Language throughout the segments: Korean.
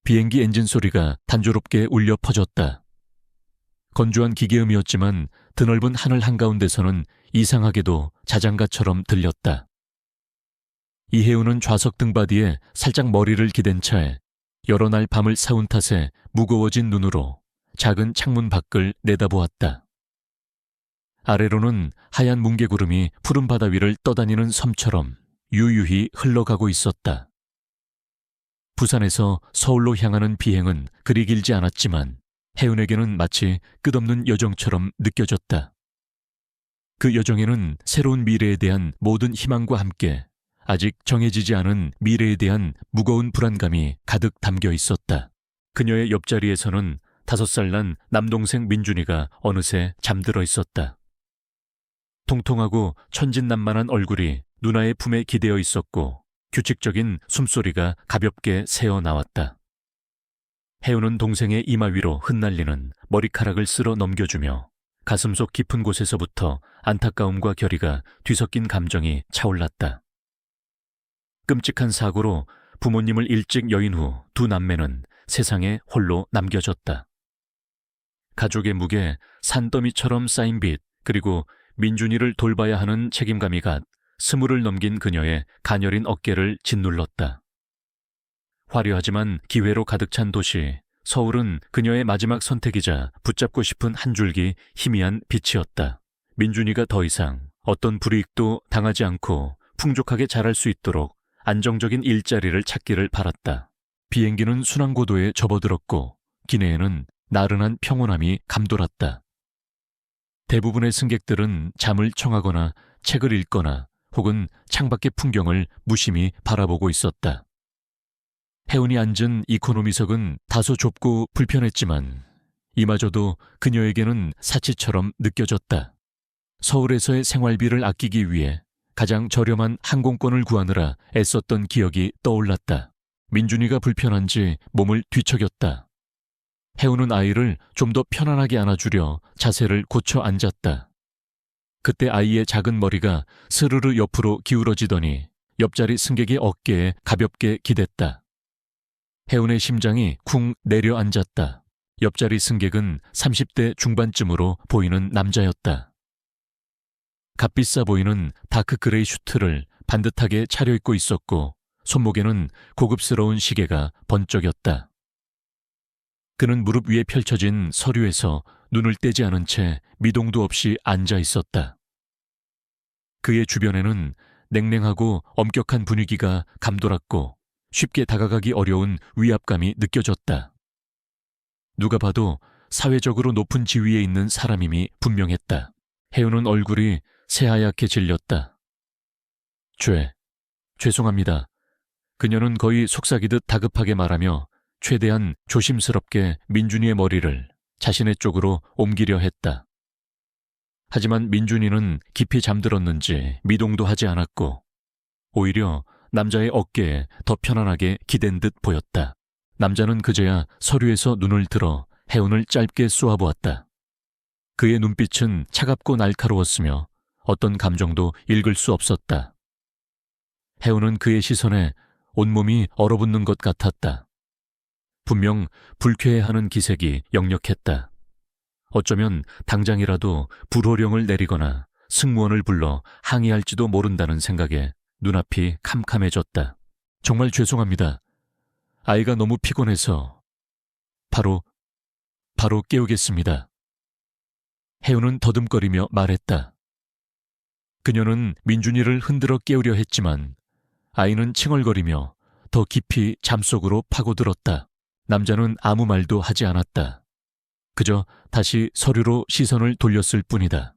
비행기 엔진 소리가 단조롭게 울려 퍼졌다. 건조한 기계음이었지만 드넓은 하늘 한가운데서는 이상하게도 자장가처럼 들렸다. 이혜우는 좌석 등받이에 살짝 머리를 기댄 채 여러 날 밤을 새운 탓에 무거워진 눈으로 작은 창문 밖을 내다보았다. 아래로는 하얀 뭉게구름이 푸른 바다 위를 떠다니는 섬처럼 유유히 흘러가고 있었다. 부산에서 서울로 향하는 비행은 그리 길지 않았지만 혜은에게는 마치 끝없는 여정처럼 느껴졌다. 그 여정에는 새로운 미래에 대한 모든 희망과 함께 아직 정해지지 않은 미래에 대한 무거운 불안감이 가득 담겨 있었다. 그녀의 옆자리에서는 5살 난 남동생 민준이가 어느새 잠들어 있었다. 통통하고 천진난만한 얼굴이 누나의 품에 기대어 있었고 규칙적인 숨소리가 가볍게 새어 나왔다. 혜우는 동생의 이마 위로 흩날리는 머리카락을 쓸어 넘겨주며 가슴속 깊은 곳에서부터 안타까움과 결의가 뒤섞인 감정이 차올랐다. 끔찍한 사고로 부모님을 일찍 여인 후 두 남매는 세상에 홀로 남겨졌다. 가족의 무게, 산더미처럼 쌓인 빚, 그리고 민준이를 돌봐야 하는 책임감이 갓 20을 넘긴 그녀의 가녀린 어깨를 짓눌렀다. 화려하지만 기회로 가득 찬 도시, 서울은 그녀의 마지막 선택이자 붙잡고 싶은 한 줄기 희미한 빛이었다. 민준이가 더 이상 어떤 불이익도 당하지 않고 풍족하게 자랄 수 있도록 안정적인 일자리를 찾기를 바랐다. 비행기는 순항고도에 접어들었고 기내에는 나른한 평온함이 감돌았다. 대부분의 승객들은 잠을 청하거나 책을 읽거나 혹은 창밖의 풍경을 무심히 바라보고 있었다. 혜은이 앉은 이코노미석은 다소 좁고 불편했지만 이마저도 그녀에게는 사치처럼 느껴졌다. 서울에서의 생활비를 아끼기 위해 가장 저렴한 항공권을 구하느라 애썼던 기억이 떠올랐다. 민준이가 불편한지 몸을 뒤척였다. 혜우는 아이를 좀 더 편안하게 안아주려 자세를 고쳐 앉았다. 그때 아이의 작은 머리가 스르르 옆으로 기울어지더니 옆자리 승객의 어깨에 가볍게 기댔다. 혜운의 심장이 쿵 내려앉았다. 옆자리 승객은 30대 중반쯤으로 보이는 남자였다. 값비싸 보이는 다크 그레이 슈트를 반듯하게 차려입고 있었고 손목에는 고급스러운 시계가 번쩍였다. 그는 무릎 위에 펼쳐진 서류에서 눈을 떼지 않은 채 미동도 없이 앉아 있었다. 그의 주변에는 냉랭하고 엄격한 분위기가 감돌았고 쉽게 다가가기 어려운 위압감이 느껴졌다. 누가 봐도 사회적으로 높은 지위에 있는 사람임이 분명했다. 혜우는 얼굴이 새하얗게 질렸다. 죄송합니다. 그녀는 거의 속삭이듯 다급하게 말하며 최대한 조심스럽게 민준이의 머리를 자신의 쪽으로 옮기려 했다. 하지만 민준이는 깊이 잠들었는지 미동도 하지 않았고 오히려 남자의 어깨에 더 편안하게 기댄 듯 보였다. 남자는 그제야 서류에서 눈을 들어 혜운을 짧게 쏘아보았다. 그의 눈빛은 차갑고 날카로웠으며 어떤 감정도 읽을 수 없었다. 혜운은 그의 시선에 온몸이 얼어붙는 것 같았다. 분명 불쾌해하는 기색이 역력했다. 어쩌면 당장이라도 불호령을 내리거나 승무원을 불러 항의할지도 모른다는 생각에 눈앞이 캄캄해졌다. 정말 죄송합니다. 아이가 너무 피곤해서 바로 깨우겠습니다. 혜우는 더듬거리며 말했다. 그녀는 민준이를 흔들어 깨우려 했지만 아이는 칭얼거리며 더 깊이 잠속으로 파고들었다. 남자는 아무 말도 하지 않았다. 그저 다시 서류로 시선을 돌렸을 뿐이다.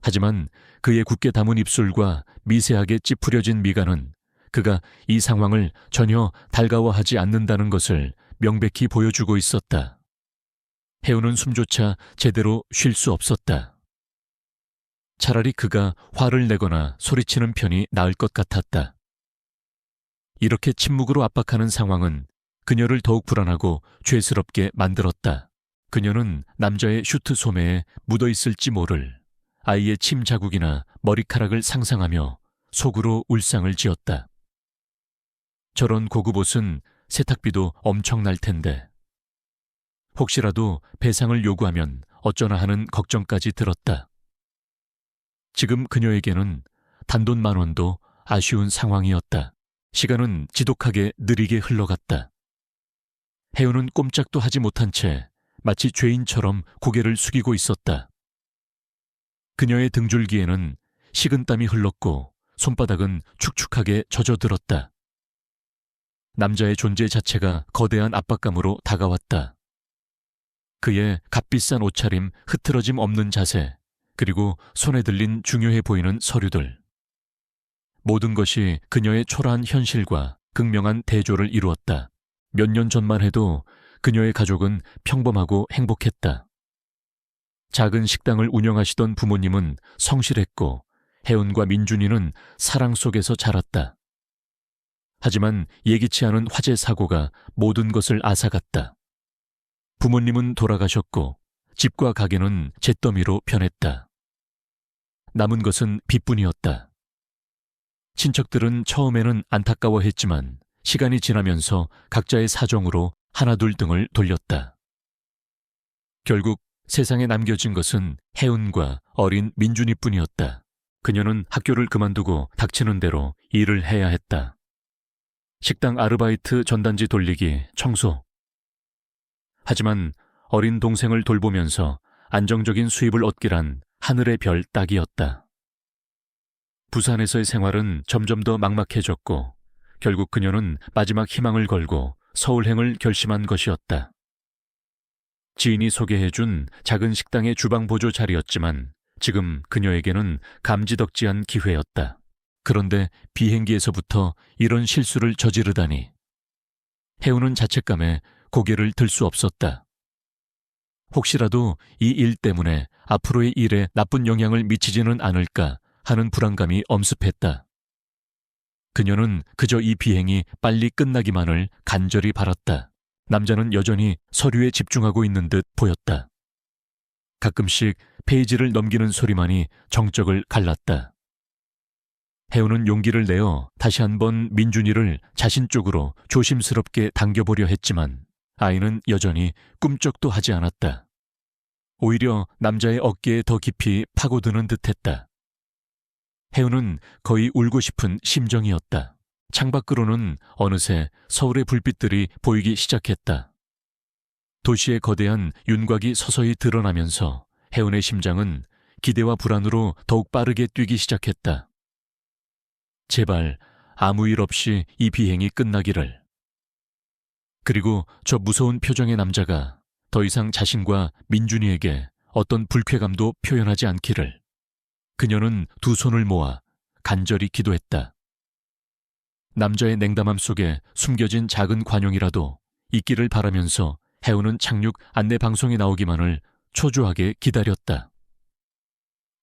하지만 그의 굳게 담은 입술과 미세하게 찌푸려진 미간은 그가 이 상황을 전혀 달가워하지 않는다는 것을 명백히 보여주고 있었다. 혜우는 숨조차 제대로 쉴 수 없었다. 차라리 그가 화를 내거나 소리치는 편이 나을 것 같았다. 이렇게 침묵으로 압박하는 상황은 그녀를 더욱 불안하고 죄스럽게 만들었다. 그녀는 남자의 슈트 소매에 묻어있을지 모를 아이의 침 자국이나 머리카락을 상상하며 속으로 울상을 지었다. 저런 고급 옷은 세탁비도 엄청날 텐데. 혹시라도 배상을 요구하면 어쩌나 하는 걱정까지 들었다. 지금 그녀에게는 단돈 10,000원도 아쉬운 상황이었다. 시간은 지독하게 느리게 흘러갔다. 혜우는 꼼짝도 하지 못한 채 마치 죄인처럼 고개를 숙이고 있었다. 그녀의 등줄기에는 식은땀이 흘렀고 손바닥은 축축하게 젖어들었다. 남자의 존재 자체가 거대한 압박감으로 다가왔다. 그의 값비싼 옷차림, 흐트러짐 없는 자세, 그리고 손에 들린 중요해 보이는 서류들. 모든 것이 그녀의 초라한 현실과 극명한 대조를 이루었다. 몇 년 전만 해도 그녀의 가족은 평범하고 행복했다. 작은 식당을 운영하시던 부모님은 성실했고 혜운과 민준이는 사랑 속에서 자랐다. 하지만 예기치 않은 화재 사고가 모든 것을 앗아갔다. 부모님은 돌아가셨고 집과 가게는 잿더미로 변했다. 남은 것은 빚뿐이었다. 친척들은 처음에는 안타까워했지만 시간이 지나면서 각자의 사정으로 하나둘 등을 돌렸다. 결국 세상에 남겨진 것은 혜운과 어린 민준이뿐이었다. 그녀는 학교를 그만두고 닥치는 대로 일을 해야 했다. 식당 아르바이트, 전단지 돌리기, 청소. 하지만 어린 동생을 돌보면서 안정적인 수입을 얻기란 하늘의 별 따기였다. 부산에서의 생활은 점점 더 막막해졌고 결국 그녀는 마지막 희망을 걸고 서울행을 결심한 것이었다. 지인이 소개해준 작은 식당의 주방 보조 자리였지만 지금 그녀에게는 감지덕지한 기회였다. 그런데 비행기에서부터 이런 실수를 저지르다니. 혜우는 자책감에 고개를 들 수 없었다. 혹시라도 이 일 때문에 앞으로의 일에 나쁜 영향을 미치지는 않을까 하는 불안감이 엄습했다. 그녀는 그저 이 비행이 빨리 끝나기만을 간절히 바랐다. 남자는 여전히 서류에 집중하고 있는 듯 보였다. 가끔씩 페이지를 넘기는 소리만이 정적을 갈랐다. 혜우는 용기를 내어 다시 한번 민준이를 자신 쪽으로 조심스럽게 당겨보려 했지만 아이는 여전히 꿈쩍도 하지 않았다. 오히려 남자의 어깨에 더 깊이 파고드는 듯했다. 혜우는 거의 울고 싶은 심정이었다. 창밖으로는 어느새 서울의 불빛들이 보이기 시작했다. 도시의 거대한 윤곽이 서서히 드러나면서 혜운의 심장은 기대와 불안으로 더욱 빠르게 뛰기 시작했다. 제발 아무 일 없이 이 비행이 끝나기를. 그리고 저 무서운 표정의 남자가 더 이상 자신과 민준이에게 어떤 불쾌감도 표현하지 않기를. 그녀는 두 손을 모아 간절히 기도했다. 남자의 냉담함 속에 숨겨진 작은 관용이라도 있기를 바라면서 혜우는 착륙 안내 방송에 나오기만을 초조하게 기다렸다.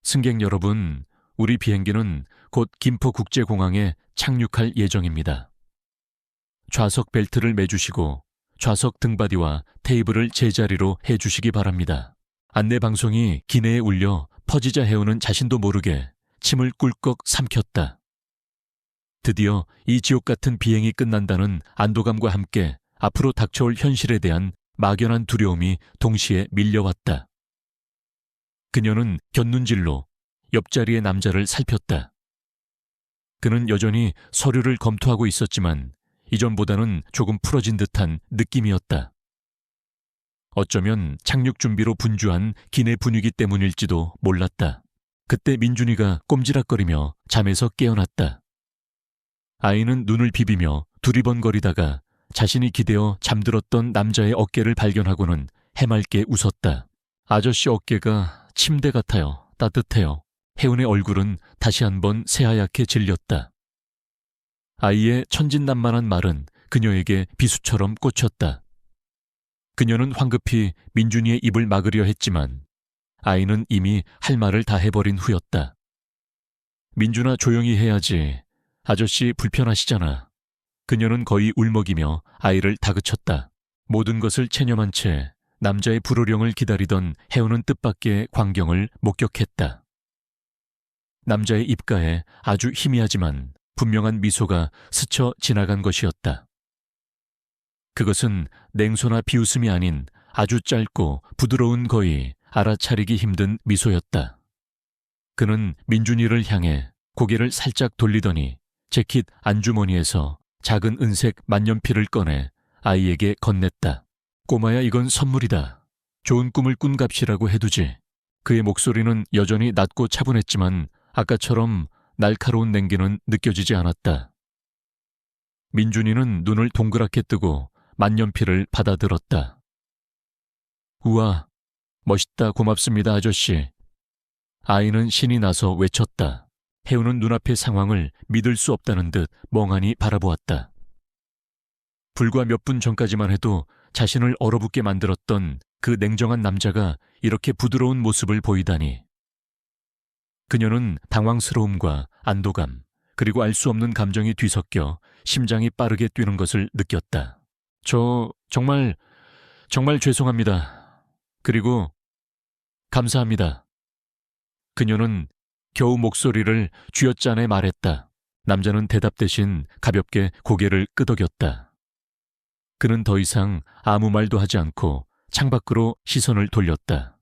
승객 여러분, 우리 비행기는 곧 김포국제공항에 착륙할 예정입니다. 좌석 벨트를 매주시고 좌석 등받이와 테이블을 제자리로 해주시기 바랍니다. 안내 방송이 기내에 울려 퍼지자 혜우는 자신도 모르게 침을 꿀꺽 삼켰다. 드디어 이 지옥 같은 비행이 끝난다는 안도감과 함께 앞으로 닥쳐올 현실에 대한 막연한 두려움이 동시에 밀려왔다. 그녀는 곁눈질로 옆자리의 남자를 살폈다. 그는 여전히 서류를 검토하고 있었지만 이전보다는 조금 풀어진 듯한 느낌이었다. 어쩌면 착륙 준비로 분주한 기내 분위기 때문일지도 몰랐다. 그때 민준이가 꼼지락거리며 잠에서 깨어났다. 아이는 눈을 비비며 두리번거리다가 자신이 기대어 잠들었던 남자의 어깨를 발견하고는 해맑게 웃었다. 아저씨 어깨가 침대 같아요. 따뜻해요. 혜운의 얼굴은 다시 한번 새하얗게 질렸다. 아이의 천진난만한 말은 그녀에게 비수처럼 꽂혔다. 그녀는 황급히 민준이의 입을 막으려 했지만 아이는 이미 할 말을 다 해버린 후였다. 민준아, 조용히 해야지. 아저씨 불편하시잖아. 그녀는 거의 울먹이며 아이를 다그쳤다. 모든 것을 체념한 채 남자의 불호령을 기다리던 혜우는 뜻밖의 광경을 목격했다. 남자의 입가에 아주 희미하지만 분명한 미소가 스쳐 지나간 것이었다. 그것은 냉소나 비웃음이 아닌 아주 짧고 부드러운 거의 알아차리기 힘든 미소였다. 그는 민준이를 향해 고개를 살짝 돌리더니 재킷 안주머니에서 작은 은색 만년필을 꺼내 아이에게 건넸다. 꼬마야, 이건 선물이다. 좋은 꿈을 꾼 값이라고 해두지. 그의 목소리는 여전히 낮고 차분했지만 아까처럼 날카로운 냉기는 느껴지지 않았다. 민준이는 눈을 동그랗게 뜨고 만년필을 받아들었다. 우와, 멋있다. 고맙습니다, 아저씨. 아이는 신이 나서 외쳤다. 혜우는 눈앞의 상황을 믿을 수 없다는 듯 멍하니 바라보았다. 불과 몇 분 전까지만 해도 자신을 얼어붙게 만들었던 그 냉정한 남자가 이렇게 부드러운 모습을 보이다니. 그녀는 당황스러움과 안도감, 그리고 알 수 없는 감정이 뒤섞여 심장이 빠르게 뛰는 것을 느꼈다. 정말 죄송합니다. 그리고 감사합니다. 그녀는 겨우 목소리를 쥐어짜내 말했다. 남자는 대답 대신 가볍게 고개를 끄덕였다. 그는 더 이상 아무 말도 하지 않고 창밖으로 시선을 돌렸다.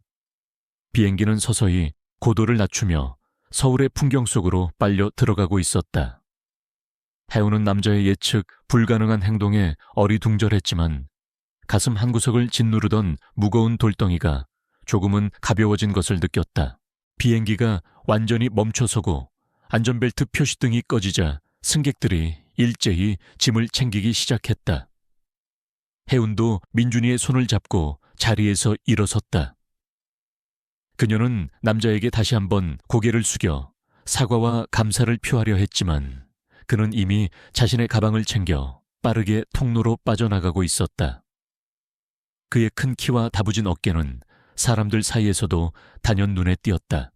비행기는 서서히 고도를 낮추며 서울의 풍경 속으로 빨려 들어가고 있었다. 해우는 남자의 예측 불가능한 행동에 어리둥절했지만 가슴 한구석을 짓누르던 무거운 돌덩이가 조금은 가벼워진 것을 느꼈다. 비행기가 완전히 멈춰서고 안전벨트 표시등이 꺼지자 승객들이 일제히 짐을 챙기기 시작했다. 해운도 민준이의 손을 잡고 자리에서 일어섰다. 그녀는 남자에게 다시 한번 고개를 숙여 사과와 감사를 표하려 했지만 그는 이미 자신의 가방을 챙겨 빠르게 통로로 빠져나가고 있었다. 그의 큰 키와 다부진 어깨는 사람들 사이에서도 단연 눈에 띄었다.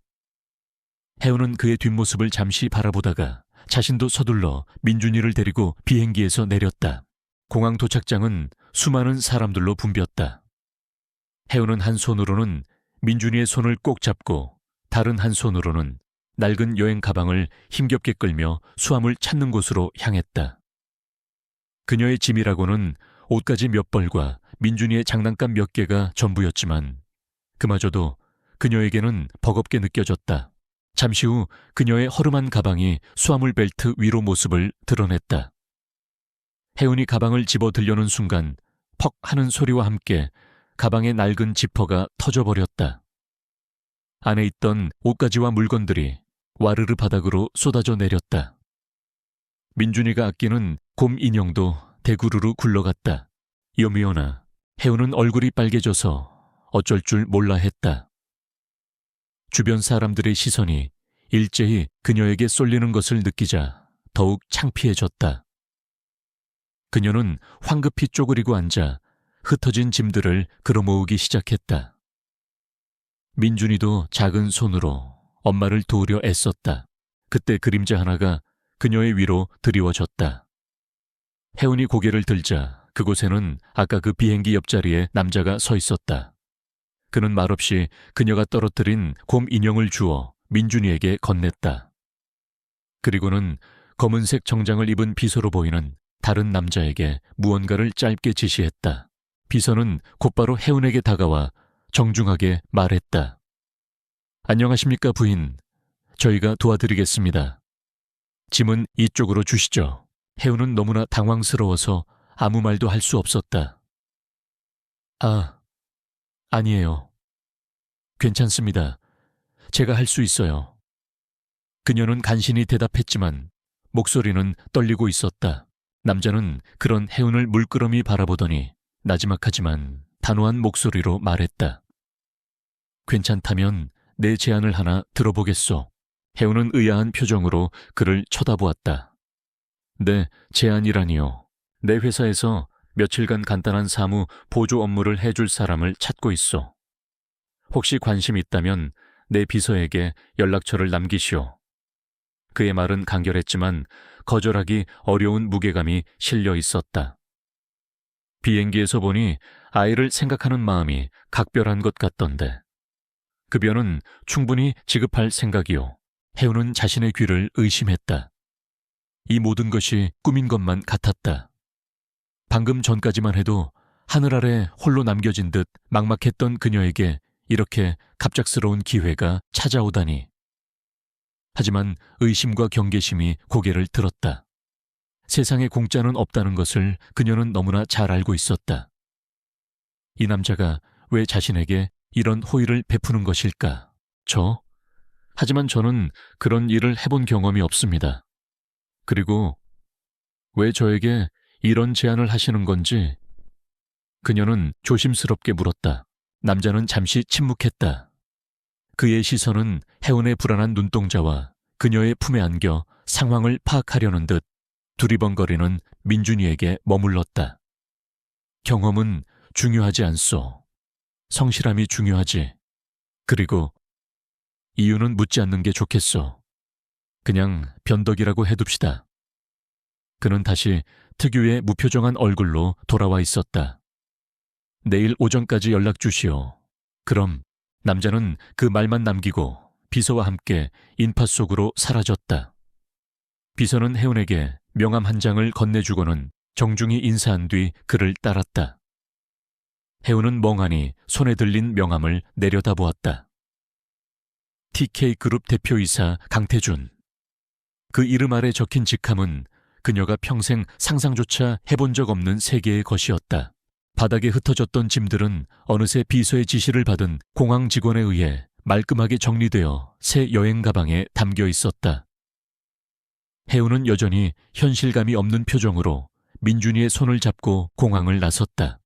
해우는 그의 뒷모습을 잠시 바라보다가 자신도 서둘러 민준이를 데리고 비행기에서 내렸다. 공항 도착장은 수많은 사람들로 붐볐다. 해우는 한 손으로는 민준이의 손을 꼭 잡고 다른 한 손으로는 낡은 여행 가방을 힘겹게 끌며 수함을 찾는 곳으로 향했다. 그녀의 짐이라고는 옷가지 몇 벌과 민준이의 장난감 몇 개가 전부였지만 그마저도 그녀에게는 버겁게 느껴졌다. 잠시 후 그녀의 허름한 가방이 수화물 벨트 위로 모습을 드러냈다. 혜운이 가방을 집어 들려는 순간 퍽 하는 소리와 함께 가방의 낡은 지퍼가 터져버렸다. 안에 있던 옷가지와 물건들이 와르르 바닥으로 쏟아져 내렸다. 민준이가 아끼는 곰 인형도 대구르르 굴러갔다. 여미오나, 혜운은 얼굴이 빨개져서 어쩔 줄 몰라 했다. 주변 사람들의 시선이 일제히 그녀에게 쏠리는 것을 느끼자 더욱 창피해졌다. 그녀는 황급히 쪼그리고 앉아 흩어진 짐들을 끌어모으기 시작했다. 민준이도 작은 손으로 엄마를 도우려 애썼다. 그때 그림자 하나가 그녀의 위로 드리워졌다. 혜운이 고개를 들자 그곳에는 아까 그 비행기 옆자리에 남자가 서 있었다. 그는 말없이 그녀가 떨어뜨린 곰 인형을 주워 민준이에게 건넸다. 그리고는 검은색 정장을 입은 비서로 보이는 다른 남자에게 무언가를 짧게 지시했다. 비서는 곧바로 혜운에게 다가와 정중하게 말했다. 안녕하십니까, 부인. 저희가 도와드리겠습니다. 짐은 이쪽으로 주시죠. 혜운은 너무나 당황스러워서 아무 말도 할 수 없었다. 아니에요. 괜찮습니다. 제가 할 수 있어요. 그녀는 간신히 대답했지만 목소리는 떨리고 있었다. 남자는 그런 혜운을 물끄러미 바라보더니 나지막하지만 단호한 목소리로 말했다. 괜찮다면 내 제안을 하나 들어보겠소. 혜운은 의아한 표정으로 그를 쳐다보았다. 네, 제안이라니요. 내 회사에서 며칠간 간단한 사무 보조 업무를 해줄 사람을 찾고 있소. 혹시 관심 있다면 내 비서에게 연락처를 남기시오. 그의 말은 간결했지만 거절하기 어려운 무게감이 실려 있었다. 비행기에서 보니 아이를 생각하는 마음이 각별한 것 같던데. 급여는 충분히 지급할 생각이요. 혜우는 자신의 귀를 의심했다. 이 모든 것이 꿈인 것만 같았다. 방금 전까지만 해도 하늘 아래 홀로 남겨진 듯 막막했던 그녀에게 이렇게 갑작스러운 기회가 찾아오다니. 하지만 의심과 경계심이 고개를 들었다. 세상에 공짜는 없다는 것을 그녀는 너무나 잘 알고 있었다. 이 남자가 왜 자신에게 이런 호의를 베푸는 것일까? 하지만 저는 그런 일을 해본 경험이 없습니다. 그리고 왜 저에게 이런 제안을 하시는 건지 그녀는 조심스럽게 물었다. 남자는 잠시 침묵했다. 그의 시선은 혜은의 불안한 눈동자와 그녀의 품에 안겨 상황을 파악하려는 듯 두리번거리는 민준이에게 머물렀다. 경험은 중요하지 않소. 성실함이 중요하지. 그리고 이유는 묻지 않는 게 좋겠소. 그냥 변덕이라고 해둡시다. 그는 다시 특유의 무표정한 얼굴로 돌아와 있었다. 내일 오전까지 연락 주시오. 그럼 남자는 그 말만 남기고 비서와 함께 인파 속으로 사라졌다. 비서는 혜은에게 명함 한 장을 건네주고는 정중히 인사한 뒤 그를 따랐다. 혜은은 멍하니 손에 들린 명함을 내려다보았다. TK그룹 대표이사 강태준. 그 이름 아래 적힌 직함은 그녀가 평생 상상조차 해본 적 없는 세계의 것이었다. 바닥에 흩어졌던 짐들은 어느새 비서의 지시를 받은 공항 직원에 의해 말끔하게 정리되어 새 여행 가방에 담겨 있었다. 혜은은 여전히 현실감이 없는 표정으로 민준이의 손을 잡고 공항을 나섰다.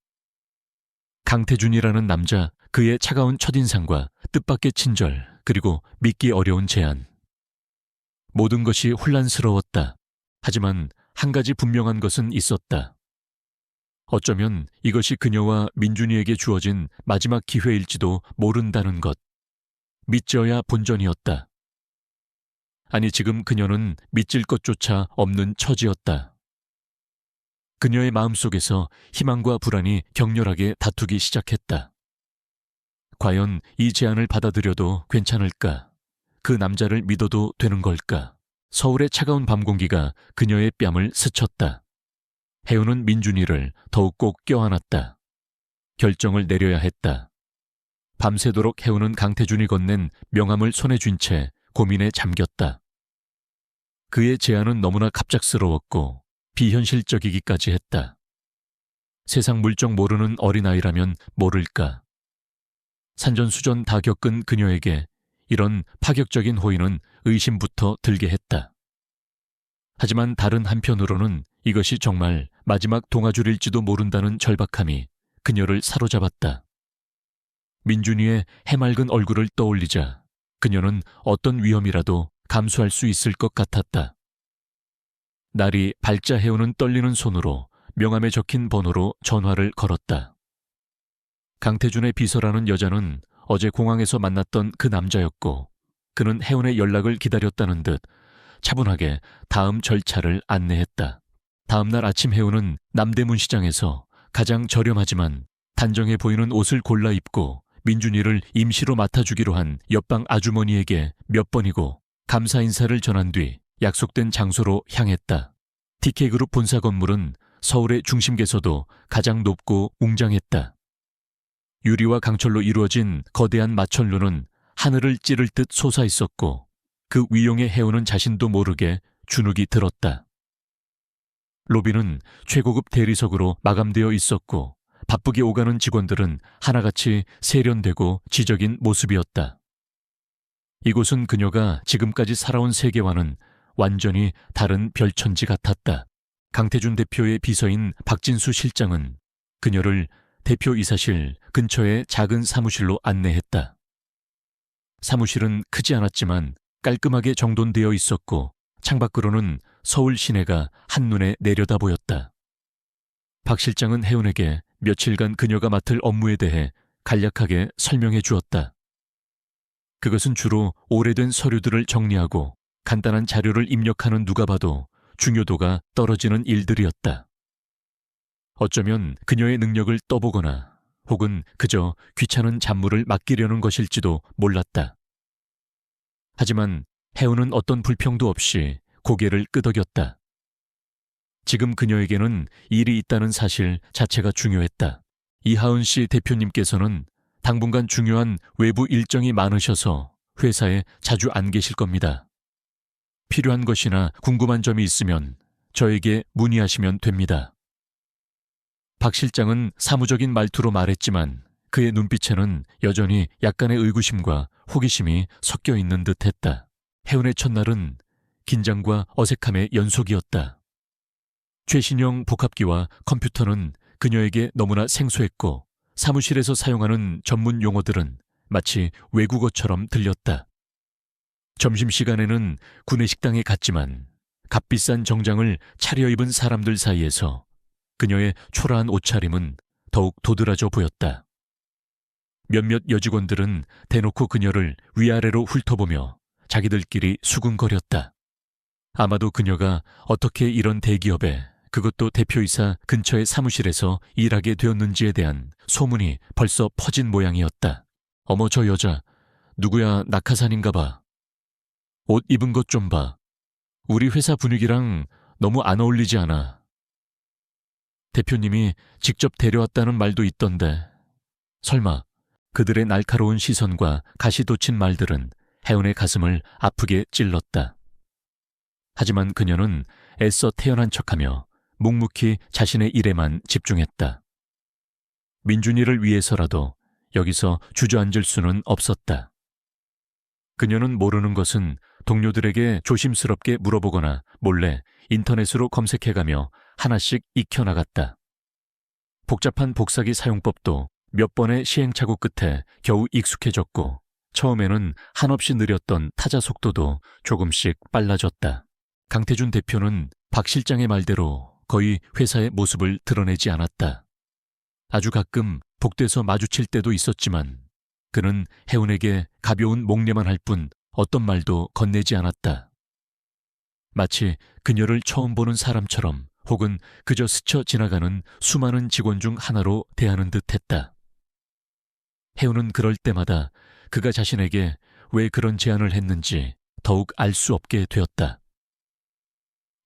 강태준이라는 남자, 그의 차가운 첫인상과 뜻밖의 친절, 그리고 믿기 어려운 제안. 모든 것이 혼란스러웠다. 하지만 한 가지 분명한 것은 있었다. 어쩌면 이것이 그녀와 민준이에게 주어진 마지막 기회일지도 모른다는 것. 믿져야 본전이었다. 아니, 지금 그녀는 믿질 것조차 없는 처지였다. 그녀의 마음속에서 희망과 불안이 격렬하게 다투기 시작했다. 과연 이 제안을 받아들여도 괜찮을까? 그 남자를 믿어도 되는 걸까? 서울의 차가운 밤 공기가 그녀의 뺨을 스쳤다. 혜은은 민준이를 더욱 꼭 껴안았다. 결정을 내려야 했다. 밤새도록 혜은은 강태준이 건넨 명함을 손에 쥔 채 고민에 잠겼다. 그의 제안은 너무나 갑작스러웠고 비현실적이기까지 했다. 세상 물정 모르는 어린아이라면 모를까. 산전수전 다 겪은 그녀에게 이런 파격적인 호의는 의심부터 들게 했다. 하지만 다른 한편으로는 이것이 정말 마지막 동아줄일지도 모른다는 절박함이 그녀를 사로잡았다. 민준이의 해맑은 얼굴을 떠올리자 그녀는 어떤 위험이라도 감수할 수 있을 것 같았다. 날이 밝자 혜은은 떨리는 손으로 명함에 적힌 번호로 전화를 걸었다. 강태준의 비서라는 여자는 어제 공항에서 만났던 그 남자였고 그는 혜은의 연락을 기다렸다는 듯 차분하게 다음 절차를 안내했다. 다음 날 아침 혜은은 남대문 시장에서 가장 저렴하지만 단정해 보이는 옷을 골라 입고 민준이를 임시로 맡아주기로 한 옆방 아주머니에게 몇 번이고 감사 인사를 전한 뒤 약속된 장소로 향했다. TK그룹 본사 건물은 서울의 중심계에서도 가장 높고 웅장했다. 유리와 강철로 이루어진 거대한 마천루는 하늘을 찌를 듯 솟아 있었고 그 위용에 혜은은 자신도 모르게 주눅이 들었다. 로비는 최고급 대리석으로 마감되어 있었고 바쁘게 오가는 직원들은 하나같이 세련되고 지적인 모습이었다. 이곳은 그녀가 지금까지 살아온 세계와는 완전히 다른 별천지 같았다. 강태준 대표의 비서인 박진수 실장은 그녀를 대표이사실 근처의 작은 사무실로 안내했다. 사무실은 크지 않았지만 깔끔하게 정돈되어 있었고 창밖으로는 서울 시내가 한눈에 내려다 보였다. 박 실장은 혜은에게 며칠간 그녀가 맡을 업무에 대해 간략하게 설명해 주었다. 그것은 주로 오래된 서류들을 정리하고 간단한 자료를 입력하는 누가 봐도 중요도가 떨어지는 일들이었다. 어쩌면 그녀의 능력을 떠보거나 혹은 그저 귀찮은 잡무를 맡기려는 것일지도 몰랐다. 하지만 혜은은 어떤 불평도 없이 고개를 끄덕였다. 지금 그녀에게는 일이 있다는 사실 자체가 중요했다. 이하은 씨 대표님께서는 당분간 중요한 외부 일정이 많으셔서 회사에 자주 안 계실 겁니다. 필요한 것이나 궁금한 점이 있으면 저에게 문의하시면 됩니다. 박 실장은 사무적인 말투로 말했지만 그의 눈빛에는 여전히 약간의 의구심과 호기심이 섞여 있는 듯했다. 해운의 첫날은 긴장과 어색함의 연속이었다. 최신형 복합기와 컴퓨터는 그녀에게 너무나 생소했고 사무실에서 사용하는 전문 용어들은 마치 외국어처럼 들렸다. 점심시간에는 구내식당에 갔지만 값비싼 정장을 차려입은 사람들 사이에서 그녀의 초라한 옷차림은 더욱 도드라져 보였다. 몇몇 여직원들은 대놓고 그녀를 위아래로 훑어보며 자기들끼리 수군거렸다. 아마도 그녀가 어떻게 이런 대기업에, 그것도 대표이사 근처의 사무실에서 일하게 되었는지에 대한 소문이 벌써 퍼진 모양이었다. 어머, 저 여자 누구야? 낙하산인가 봐. 옷 입은 것 좀 봐. 우리 회사 분위기랑 너무 안 어울리지 않아. 대표님이 직접 데려왔다는 말도 있던데. 설마 그들의 날카로운 시선과 가시 돋친 말들은 혜은의 가슴을 아프게 찔렀다. 하지만 그녀는 애써 태연한 척하며 묵묵히 자신의 일에만 집중했다. 민준이를 위해서라도 여기서 주저앉을 수는 없었다. 그녀는 모르는 것은 동료들에게 조심스럽게 물어보거나 몰래 인터넷으로 검색해가며 하나씩 익혀나갔다. 복잡한 복사기 사용법도 몇 번의 시행착오 끝에 겨우 익숙해졌고 처음에는 한없이 느렸던 타자 속도도 조금씩 빨라졌다. 강태준 대표는 박 실장의 말대로 거의 회사의 모습을 드러내지 않았다. 아주 가끔 복도에서 마주칠 때도 있었지만 그는 혜운에게 가벼운 목례만 할 뿐 어떤 말도 건네지 않았다. 마치 그녀를 처음 보는 사람처럼 혹은 그저 스쳐 지나가는 수많은 직원 중 하나로 대하는 듯했다. 혜운은 그럴 때마다 그가 자신에게 왜 그런 제안을 했는지 더욱 알 수 없게 되었다.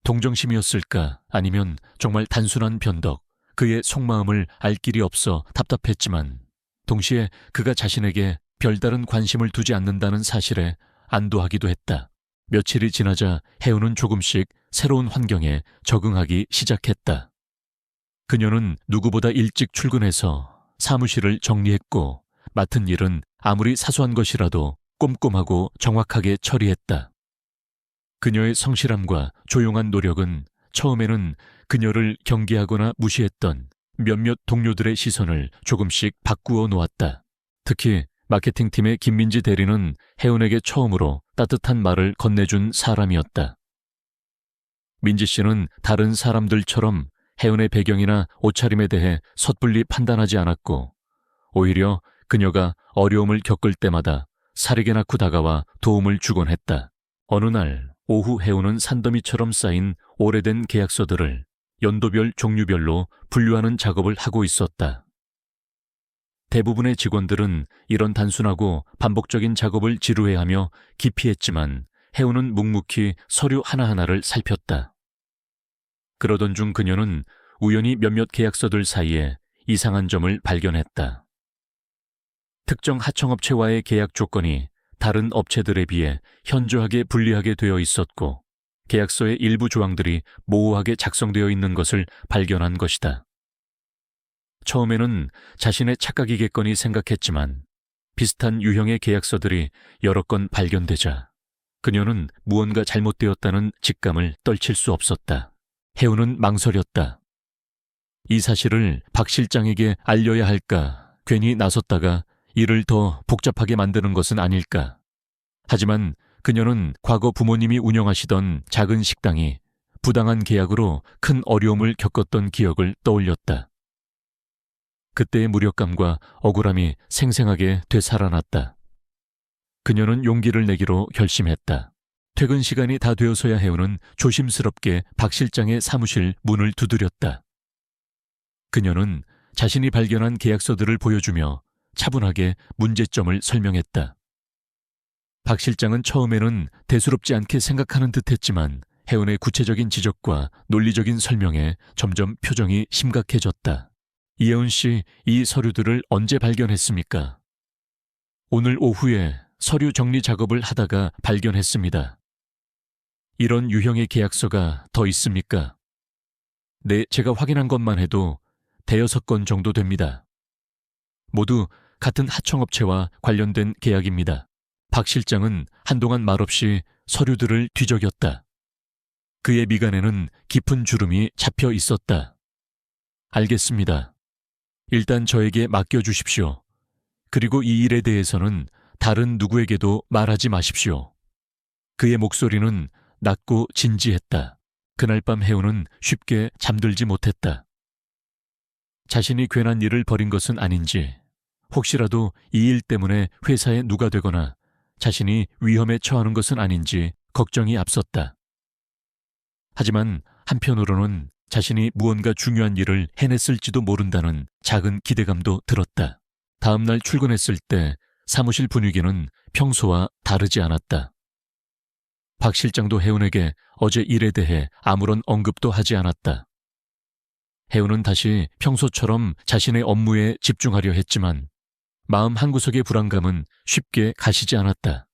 동정심이었을까 아니면 정말 단순한 변덕, 그의 속마음을 알 길이 없어 답답했지만 동시에 그가 자신에게 별다른 관심을 두지 않는다는 사실에 안도하기도 했다. 며칠이 지나자 혜운은 조금씩 새로운 환경에 적응하기 시작했다. 그녀는 누구보다 일찍 출근해서 사무실을 정리했고 맡은 일은 아무리 사소한 것이라도 꼼꼼하고 정확하게 처리했다. 그녀의 성실함과 조용한 노력은 처음에는 그녀를 경계하거나 무시했던 몇몇 동료들의 시선을 조금씩 바꾸어 놓았다. 특히 마케팅팀의 김민지 대리는 혜은에게 처음으로 따뜻한 말을 건네준 사람이었다. 민지 씨는 다른 사람들처럼 혜은의 배경이나 옷차림에 대해 섣불리 판단하지 않았고 오히려 그녀가 어려움을 겪을 때마다 사리게 낳고 다가와 도움을 주곤 했다. 어느 날 오후 혜은은 산더미처럼 쌓인 오래된 계약서들을 연도별 종류별로 분류하는 작업을 하고 있었다. 대부분의 직원들은 이런 단순하고 반복적인 작업을 지루해하며 기피했지만 혜운은 묵묵히 서류 하나하나를 살폈다. 그러던 중 그녀는 우연히 몇몇 계약서들 사이에 이상한 점을 발견했다. 특정 하청업체와의 계약 조건이 다른 업체들에 비해 현저하게 불리하게 되어 있었고 계약서의 일부 조항들이 모호하게 작성되어 있는 것을 발견한 것이다. 처음에는 자신의 착각이겠거니 생각했지만 비슷한 유형의 계약서들이 여러 건 발견되자 그녀는 무언가 잘못되었다는 직감을 떨칠 수 없었다. 혜운은 망설였다. 이 사실을 박 실장에게 알려야 할까, 괜히 나섰다가 일을 더 복잡하게 만드는 것은 아닐까. 하지만 그녀는 과거 부모님이 운영하시던 작은 식당이 부당한 계약으로 큰 어려움을 겪었던 기억을 떠올렸다. 그때의 무력감과 억울함이 생생하게 되살아났다. 그녀는 용기를 내기로 결심했다. 퇴근 시간이 다 되어서야 혜운은 조심스럽게 박 실장의 사무실 문을 두드렸다. 그녀는 자신이 발견한 계약서들을 보여주며 차분하게 문제점을 설명했다. 박 실장은 처음에는 대수롭지 않게 생각하는 듯했지만 혜은의 구체적인 지적과 논리적인 설명에 점점 표정이 심각해졌다. 이혜은 씨, 이 서류들을 언제 발견했습니까? 오늘 오후에 서류 정리 작업을 하다가 발견했습니다. 이런 유형의 계약서가 더 있습니까? 네, 제가 확인한 것만 해도 대여섯 건 정도 됩니다. 모두 같은 하청업체와 관련된 계약입니다. 박 실장은 한동안 말없이 서류들을 뒤적였다. 그의 미간에는 깊은 주름이 잡혀 있었다. 알겠습니다. 일단 저에게 맡겨주십시오. 그리고 이 일에 대해서는 다른 누구에게도 말하지 마십시오. 그의 목소리는 낮고 진지했다. 그날 밤 혜우는 쉽게 잠들지 못했다. 자신이 괜한 일을 벌인 것은 아닌지, 혹시라도 이 일 때문에 회사에 누가 되거나 자신이 위험에 처하는 것은 아닌지 걱정이 앞섰다. 하지만 한편으로는 자신이 무언가 중요한 일을 해냈을지도 모른다는 작은 기대감도 들었다. 다음 날 출근했을 때 사무실 분위기는 평소와 다르지 않았다. 박 실장도 혜운에게 어제 일에 대해 아무런 언급도 하지 않았다. 혜운은 다시 평소처럼 자신의 업무에 집중하려 했지만 마음 한구석의 불안감은 쉽게 가시지 않았다.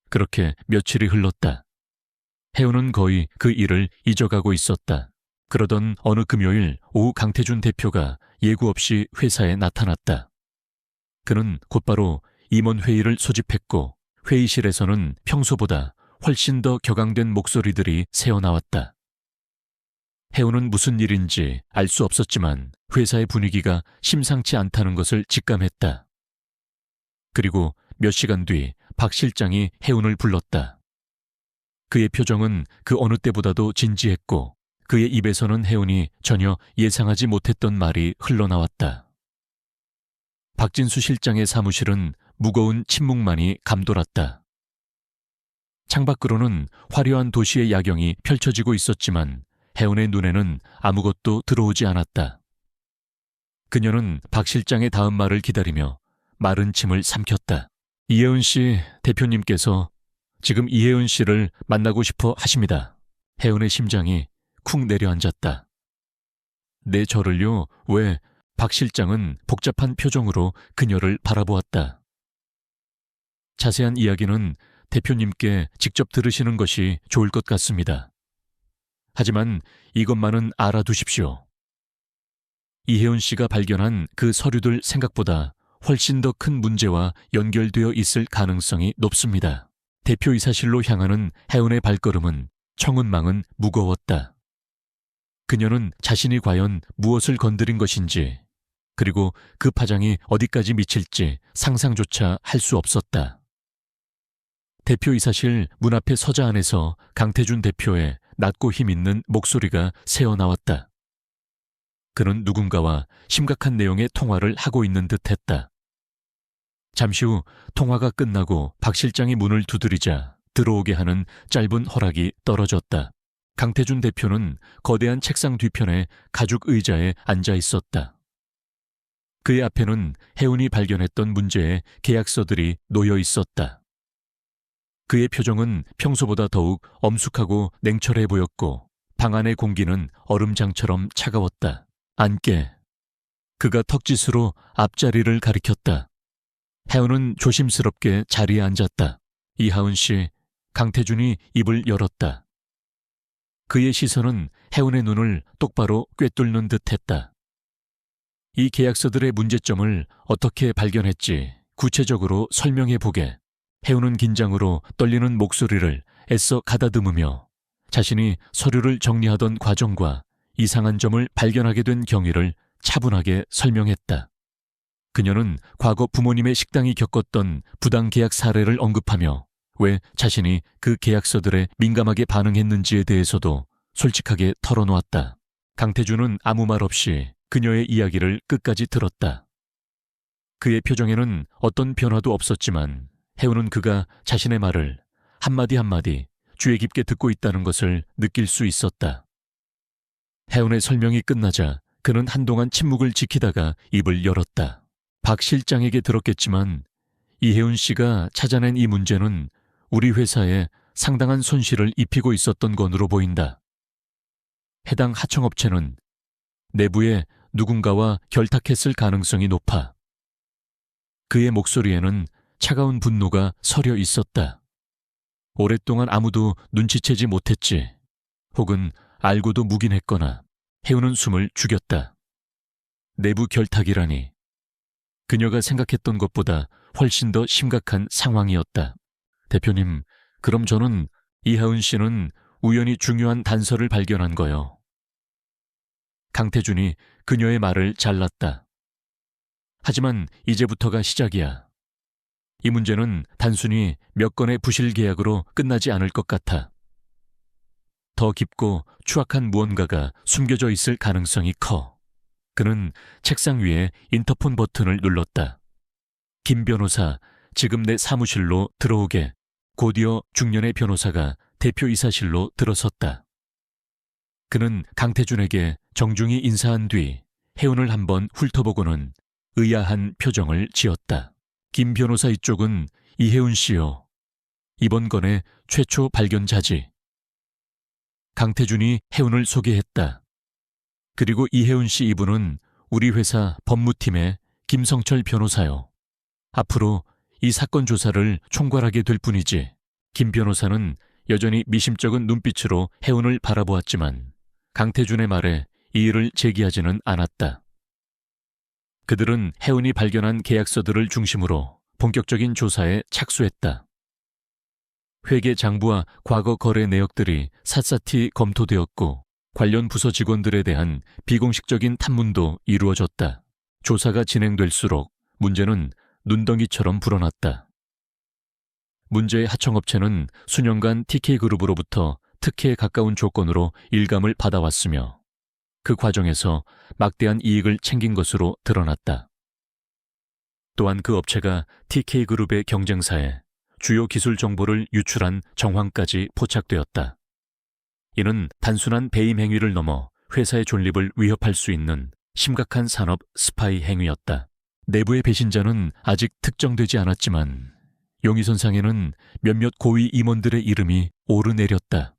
그렇게 며칠이 흘렀다. 혜운은 거의 그 일을 잊어가고 있었다. 그러던 어느 금요일 오후 강태준 대표가 예고 없이 회사에 나타났다. 그는 곧바로 임원회의를 소집했고 회의실에서는 평소보다 훨씬 더 격앙된 목소리들이 새어나왔다. 혜운은 무슨 일인지 알 수 없었지만 회사의 분위기가 심상치 않다는 것을 직감했다. 그리고 몇 시간 뒤 박 실장이 혜운을 불렀다. 그의 표정은 그 어느 때보다도 진지했고 그의 입에서는 혜운이 전혀 예상하지 못했던 말이 흘러나왔다. 박진수 실장의 사무실은 무거운 침묵만이 감돌았다. 창밖으로는 화려한 도시의 야경이 펼쳐지고 있었지만 혜운의 눈에는 아무것도 들어오지 않았다. 그녀는 박 실장의 다음 말을 기다리며 마른 침을 삼켰다. 이혜은 씨, 대표님께서 지금 이혜은 씨를 만나고 싶어 하십니다. 혜은의 심장이 쿵 내려앉았다. 네, 저를요? 왜? 박 실장은 복잡한 표정으로 그녀를 바라보았다. 자세한 이야기는 대표님께 직접 들으시는 것이 좋을 것 같습니다. 하지만 이것만은 알아두십시오. 이혜은 씨가 발견한 그 서류들 생각보다 훨씬 더 큰 문제와 연결되어 있을 가능성이 높습니다. 대표이사실로 향하는 혜은의 발걸음은 청은망은 무거웠다. 그녀는 자신이 과연 무엇을 건드린 것인지, 그리고 그 파장이 어디까지 미칠지 상상조차 할 수 없었다. 대표이사실 문 앞에 서자 안에서 강태준 대표의 낮고 힘있는 목소리가 새어나왔다. 그는 누군가와 심각한 내용의 통화를 하고 있는 듯했다. 잠시 후 통화가 끝나고 박 실장이 문을 두드리자 들어오게 하는 짧은 허락이 떨어졌다. 강태준 대표는 거대한 책상 뒤편에 가죽 의자에 앉아 있었다. 그의 앞에는 혜운이 발견했던 문제의 계약서들이 놓여 있었다. 그의 표정은 평소보다 더욱 엄숙하고 냉철해 보였고 방 안의 공기는 얼음장처럼 차가웠다. 앉게. 그가 턱짓으로 앞자리를 가리켰다. 혜운은 조심스럽게 자리에 앉았다. 이하은 씨, 강태준이 입을 열었다. 그의 시선은 혜운의 눈을 똑바로 꿰뚫는 듯했다. 이 계약서들의 문제점을 어떻게 발견했지 구체적으로 설명해보게. 혜운은 긴장으로 떨리는 목소리를 애써 가다듬으며 자신이 서류를 정리하던 과정과 이상한 점을 발견하게 된 경위를 차분하게 설명했다. 그녀는 과거 부모님의 식당이 겪었던 부당계약 사례를 언급하며 왜 자신이 그 계약서들에 민감하게 반응했는지에 대해서도 솔직하게 털어놓았다. 강태준은 아무 말 없이 그녀의 이야기를 끝까지 들었다. 그의 표정에는 어떤 변화도 없었지만 혜운은 그가 자신의 말을 한마디 한마디 주의 깊게 듣고 있다는 것을 느낄 수 있었다. 혜운의 설명이 끝나자 그는 한동안 침묵을 지키다가 입을 열었다. 박 실장에게 들었겠지만 이혜운 씨가 찾아낸 이 문제는 우리 회사에 상당한 손실을 입히고 있었던 건으로 보인다. 해당 하청업체는 내부에 누군가와 결탁했을 가능성이 높아. 그의 목소리에는 차가운 분노가 서려 있었다. 오랫동안 아무도 눈치채지 못했지. 혹은 알고도 묵인했거나 해우는 숨을 죽였다. 내부 결탁이라니. 그녀가 생각했던 것보다 훨씬 더 심각한 상황이었다. 대표님, 그럼 저는 이하은 씨는 우연히 중요한 단서를 발견한 거요. 강태준이 그녀의 말을 잘랐다. 하지만 이제부터가 시작이야. 이 문제는 단순히 몇 건의 부실 계약으로 끝나지 않을 것 같아. 더 깊고 추악한 무언가가 숨겨져 있을 가능성이 커. 그는 책상 위에 인터폰 버튼을 눌렀다. 김 변호사, 지금 내 사무실로 들어오게. 곧이어 중년의 변호사가 대표이사실로 들어섰다. 그는 강태준에게 정중히 인사한 뒤 해운을 한번 훑어보고는 의아한 표정을 지었다. 김 변호사 이쪽은 이혜운 씨요. 이번 건의 최초 발견자지. 강태준이 해운을 소개했다. 그리고 이혜운 씨 이분은 우리 회사 법무팀의 김성철 변호사요. 앞으로 이 사건 조사를 총괄하게 될 뿐이지. 김 변호사는 여전히 미심쩍은 눈빛으로 해운을 바라보았지만 강태준의 말에 이의를 제기하지는 않았다. 그들은 해운이 발견한 계약서들을 중심으로 본격적인 조사에 착수했다. 회계 장부와 과거 거래 내역들이 샅샅이 검토되었고 관련 부서 직원들에 대한 비공식적인 탐문도 이루어졌다. 조사가 진행될수록 문제는 눈덩이처럼 불어났다. 문제의 하청업체는 수년간 TK그룹으로부터 특혜에 가까운 조건으로 일감을 받아왔으며 그 과정에서 막대한 이익을 챙긴 것으로 드러났다. 또한 그 업체가 TK그룹의 경쟁사에 주요 기술 정보를 유출한 정황까지 포착되었다. 이는 단순한 배임 행위를 넘어 회사의 존립을 위협할 수 있는 심각한 산업 스파이 행위였다. 내부의 배신자는 아직 특정되지 않았지만 용의선상에는 몇몇 고위 임원들의 이름이 오르내렸다.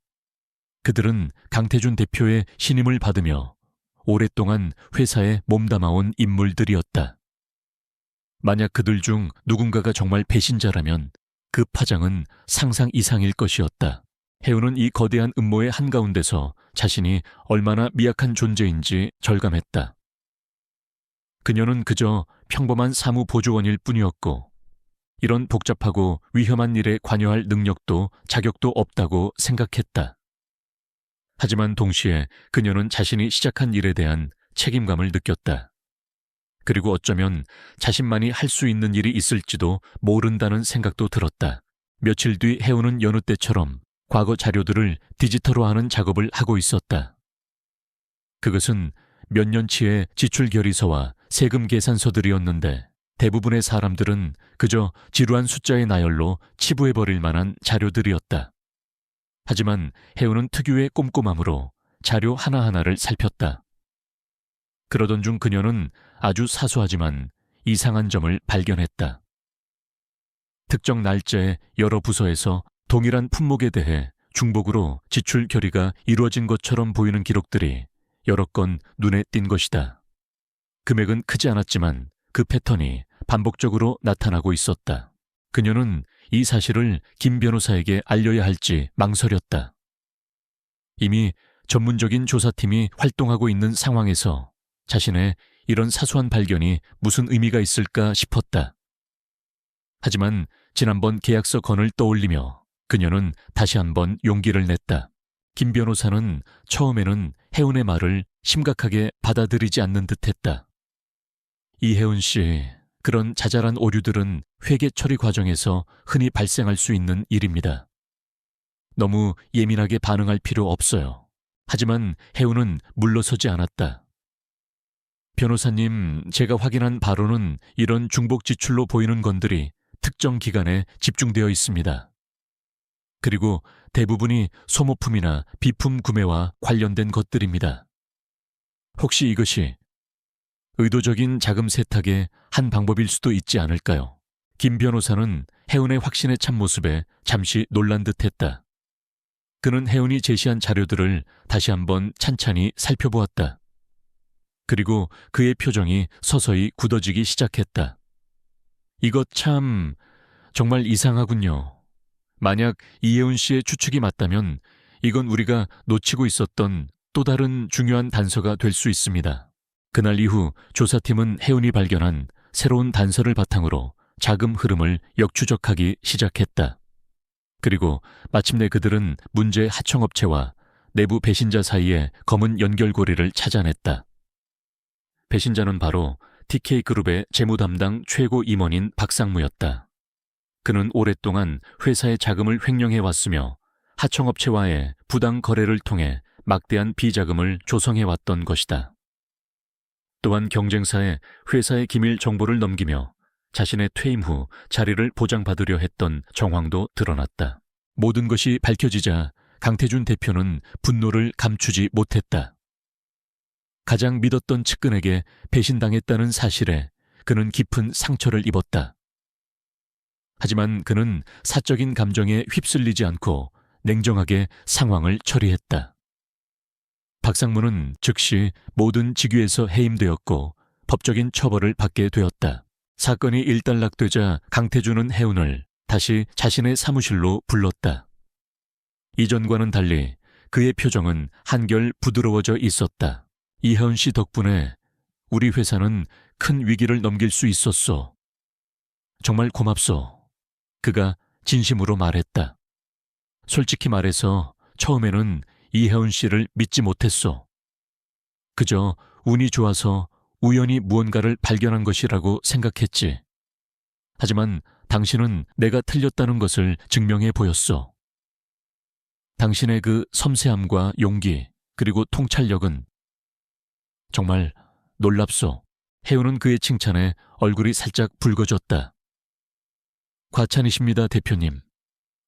그들은 강태준 대표의 신임을 받으며 오랫동안 회사에 몸담아온 인물들이었다. 만약 그들 중 누군가가 정말 배신자라면 그 파장은 상상 이상일 것이었다. 해운은 이 거대한 음모의 한가운데서 자신이 얼마나 미약한 존재인지 절감했다. 그녀는 그저 평범한 사무보조원일 뿐이었고 이런 복잡하고 위험한 일에 관여할 능력도 자격도 없다고 생각했다. 하지만 동시에 그녀는 자신이 시작한 일에 대한 책임감을 느꼈다. 그리고 어쩌면 자신만이 할 수 있는 일이 있을지도 모른다는 생각도 들었다. 며칠 뒤 해운은 여느 때처럼 과거 자료들을 디지털화하는 작업을 하고 있었다. 그것은 몇 년치의 지출 결의서와 세금 계산서들이었는데 대부분의 사람들은 그저 지루한 숫자의 나열로 치부해버릴 만한 자료들이었다. 하지만 해운은 특유의 꼼꼼함으로 자료 하나하나를 살폈다. 그러던 중 그녀는 아주 사소하지만 이상한 점을 발견했다. 특정 날짜에 여러 부서에서 동일한 품목에 대해 중복으로 지출 결의가 이루어진 것처럼 보이는 기록들이 여러 건 눈에 띈 것이다. 금액은 크지 않았지만 그 패턴이 반복적으로 나타나고 있었다. 그녀는 이 사실을 김 변호사에게 알려야 할지 망설였다. 이미 전문적인 조사팀이 활동하고 있는 상황에서 자신의 이런 사소한 발견이 무슨 의미가 있을까 싶었다. 하지만 지난번 계약서 건을 떠올리며 그녀는 다시 한번 용기를 냈다. 김 변호사는 처음에는 해운의 말을 심각하게 받아들이지 않는 듯했다. 이혜운 씨, 그런 자잘한 오류들은 회계 처리 과정에서 흔히 발생할 수 있는 일입니다. 너무 예민하게 반응할 필요 없어요. 하지만 해운은 물러서지 않았다. 변호사님, 제가 확인한 바로는 이런 중복 지출로 보이는 건들이 특정 기간에 집중되어 있습니다. 그리고 대부분이 소모품이나 비품 구매와 관련된 것들입니다. 혹시 이것이 의도적인 자금 세탁의 한 방법일 수도 있지 않을까요? 김 변호사는 해운의 확신에 찬 모습에 잠시 놀란 듯했다. 그는 혜운이 제시한 자료들을 다시 한번 찬찬히 살펴보았다. 그리고 그의 표정이 서서히 굳어지기 시작했다. 이것 참 정말 이상하군요. 만약 이혜운 씨의 추측이 맞다면 이건 우리가 놓치고 있었던 또 다른 중요한 단서가 될 수 있습니다. 그날 이후 조사팀은 혜운이 발견한 새로운 단서를 바탕으로 자금 흐름을 역추적하기 시작했다. 그리고 마침내 그들은 문제의 하청업체와 내부 배신자 사이의 검은 연결고리를 찾아냈다. 배신자는 바로 TK그룹의 재무 담당 최고 임원인 박상무였다. 그는 오랫동안 회사의 자금을 횡령해왔으며 하청업체와의 부당 거래를 통해 막대한 비자금을 조성해왔던 것이다. 또한 경쟁사에 회사의 기밀 정보를 넘기며 자신의 퇴임 후 자리를 보장받으려 했던 정황도 드러났다. 모든 것이 밝혀지자 강태준 대표는 분노를 감추지 못했다. 가장 믿었던 측근에게 배신당했다는 사실에 그는 깊은 상처를 입었다. 하지만 그는 사적인 감정에 휩쓸리지 않고 냉정하게 상황을 처리했다. 박상무는 즉시 모든 직위에서 해임되었고 법적인 처벌을 받게 되었다. 사건이 일단락되자 강태준은 혜운을 다시 자신의 사무실로 불렀다. 이전과는 달리 그의 표정은 한결 부드러워져 있었다. 이혜운 씨 덕분에 우리 회사는 큰 위기를 넘길 수 있었소. 정말 고맙소. 그가 진심으로 말했다. 솔직히 말해서 처음에는 이혜운 씨를 믿지 못했소. 그저 운이 좋아서 우연히 무언가를 발견한 것이라고 생각했지. 하지만 당신은 내가 틀렸다는 것을 증명해 보였소. 당신의 그 섬세함과 용기 그리고 통찰력은 정말 놀랍소. 혜운은 그의 칭찬에 얼굴이 살짝 붉어졌다. 과찬이십니다, 대표님.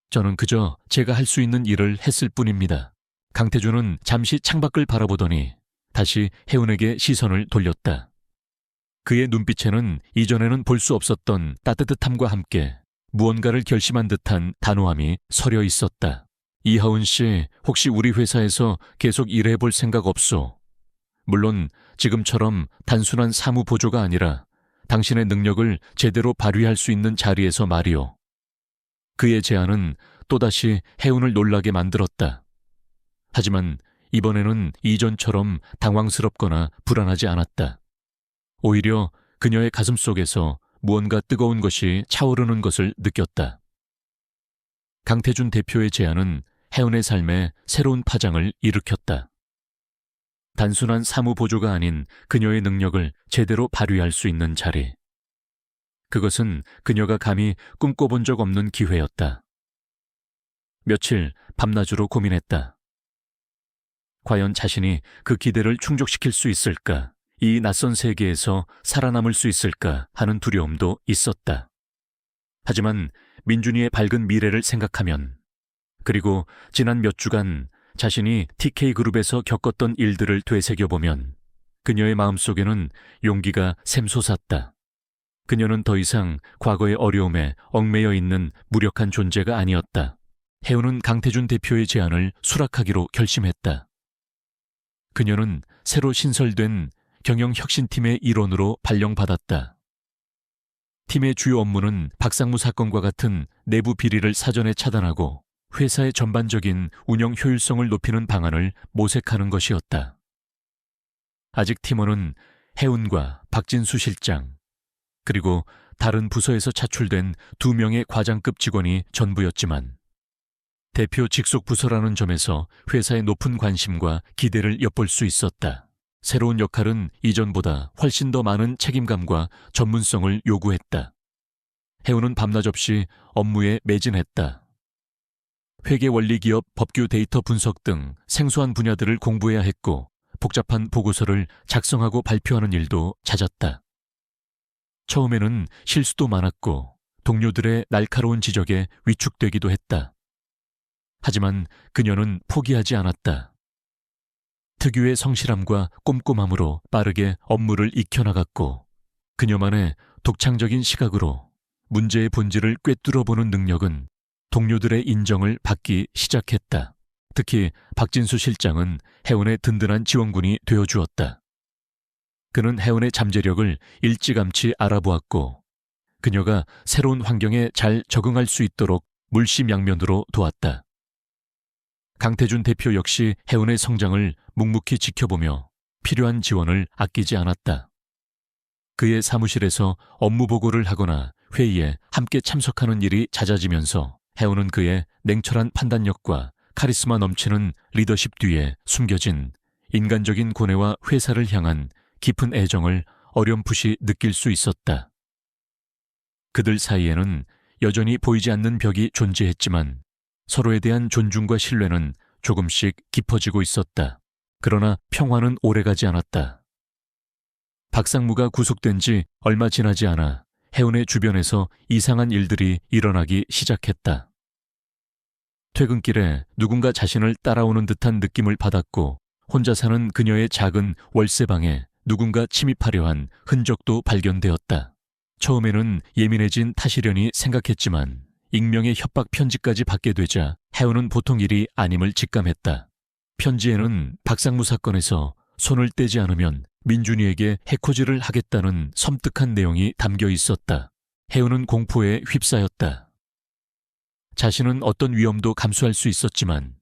저는 그저 제가 할 수 있는 일을 했을 뿐입니다. 강태준은 잠시 창밖을 바라보더니 다시 혜운에게 시선을 돌렸다. 그의 눈빛에는 이전에는 볼 수 없었던 따뜻함과 함께 무언가를 결심한 듯한 단호함이 서려 있었다. 이하운 씨, 혹시 우리 회사에서 계속 일해 볼 생각 없소? 물론 지금처럼 단순한 사무 보조가 아니라 당신의 능력을 제대로 발휘할 수 있는 자리에서 말이오. 그의 제안은 또다시 혜운을 놀라게 만들었다. 하지만 이번에는 이전처럼 당황스럽거나 불안하지 않았다. 오히려 그녀의 가슴속에서 무언가 뜨거운 것이 차오르는 것을 느꼈다. 강태준 대표의 제안은 혜운의 삶에 새로운 파장을 일으켰다. 단순한 사무 보조가 아닌 그녀의 능력을 제대로 발휘할 수 있는 자리. 그것은 그녀가 감히 꿈꿔본 적 없는 기회였다. 며칠 밤낮으로 고민했다. 과연 자신이 그 기대를 충족시킬 수 있을까? 이 낯선 세계에서 살아남을 수 있을까 하는 두려움도 있었다. 하지만 민준이의 밝은 미래를 생각하면, 그리고 지난 몇 주간 자신이 TK그룹에서 겪었던 일들을 되새겨보면 그녀의 마음속에는 용기가 샘솟았다. 그녀는 더 이상 과거의 어려움에 얽매여 있는 무력한 존재가 아니었다. 혜운은 강태준 대표의 제안을 수락하기로 결심했다. 그녀는 새로 신설된 경영혁신팀의 일원으로 발령받았다. 팀의 주요 업무는 박상무 사건과 같은 내부 비리를 사전에 차단하고 회사의 전반적인 운영 효율성을 높이는 방안을 모색하는 것이었다. 아직 팀원은 혜운과 박진수 실장, 그리고 다른 부서에서 차출된 2명의 과장급 직원이 전부였지만 대표 직속 부서라는 점에서 회사의 높은 관심과 기대를 엿볼 수 있었다. 새로운 역할은 이전보다 훨씬 더 많은 책임감과 전문성을 요구했다. 혜운은 밤낮 없이 업무에 매진했다. 회계원리기업 법규 데이터 분석 등 생소한 분야들을 공부해야 했고 복잡한 보고서를 작성하고 발표하는 일도 잦았다. 처음에는 실수도 많았고 동료들의 날카로운 지적에 위축되기도 했다. 하지만 그녀는 포기하지 않았다. 특유의 성실함과 꼼꼼함으로 빠르게 업무를 익혀나갔고 그녀만의 독창적인 시각으로 문제의 본질을 꿰뚫어보는 능력은 동료들의 인정을 받기 시작했다. 특히 박진수 실장은 해운의 든든한 지원군이 되어주었다. 그는 해운의 잠재력을 일찌감치 알아보았고 그녀가 새로운 환경에 잘 적응할 수 있도록 물심양면으로 도왔다. 강태준 대표 역시 해운의 성장을 묵묵히 지켜보며 필요한 지원을 아끼지 않았다. 그의 사무실에서 업무 보고를 하거나 회의에 함께 참석하는 일이 잦아지면서 해운은 그의 냉철한 판단력과 카리스마 넘치는 리더십 뒤에 숨겨진 인간적인 고뇌와 회사를 향한 깊은 애정을 어렴풋이 느낄 수 있었다. 그들 사이에는 여전히 보이지 않는 벽이 존재했지만 서로에 대한 존중과 신뢰는 조금씩 깊어지고 있었다. 그러나 평화는 오래가지 않았다. 박상무가 구속된 지 얼마 지나지 않아 해운의 주변에서 이상한 일들이 일어나기 시작했다. 퇴근길에 누군가 자신을 따라오는 듯한 느낌을 받았고 혼자 사는 그녀의 작은 월세방에 누군가 침입하려 한 흔적도 발견되었다. 처음에는 예민해진 타시련이 생각했지만 익명의 협박 편지까지 받게 되자 해운은 보통 일이 아님을 직감했다. 편지에는 박상무 사건에서 손을 떼지 않으면 민준이에게 해코지를 하겠다는 섬뜩한 내용이 담겨 있었다. 해운은 공포에 휩싸였다. 자신은 어떤 위험도 감수할 수 있었지만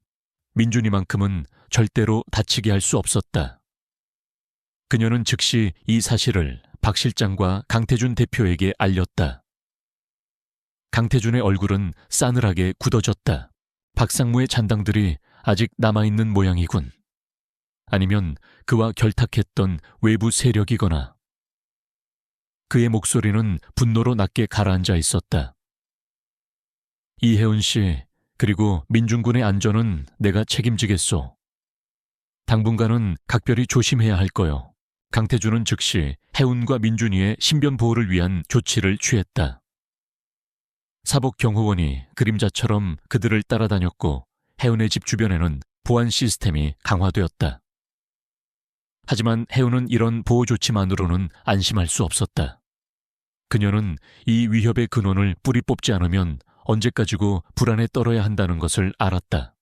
민준이만큼은 절대로 다치게 할 수 없었다. 그녀는 즉시 이 사실을 박 실장과 강태준 대표에게 알렸다. 강태준의 얼굴은 싸늘하게 굳어졌다. 박상무의 잔당들이 아직 남아있는 모양이군. 아니면 그와 결탁했던 외부 세력이거나. 그의 목소리는 분노로 낮게 가라앉아 있었다. 이혜운 씨, 그리고 민중군의 안전은 내가 책임지겠소. 당분간은 각별히 조심해야 할 거요. 강태준은 즉시 해운과 민준이의 신변 보호를 위한 조치를 취했다. 사복 경호원이 그림자처럼 그들을 따라다녔고 해운의 집 주변에는 보안 시스템이 강화되었다. 하지만 해운은 이런 보호 조치만으로는 안심할 수 없었다. 그녀는 이 위협의 근원을 뿌리 뽑지 않으면 언제까지고 불안에 떨어야 한다는 것을 알았다.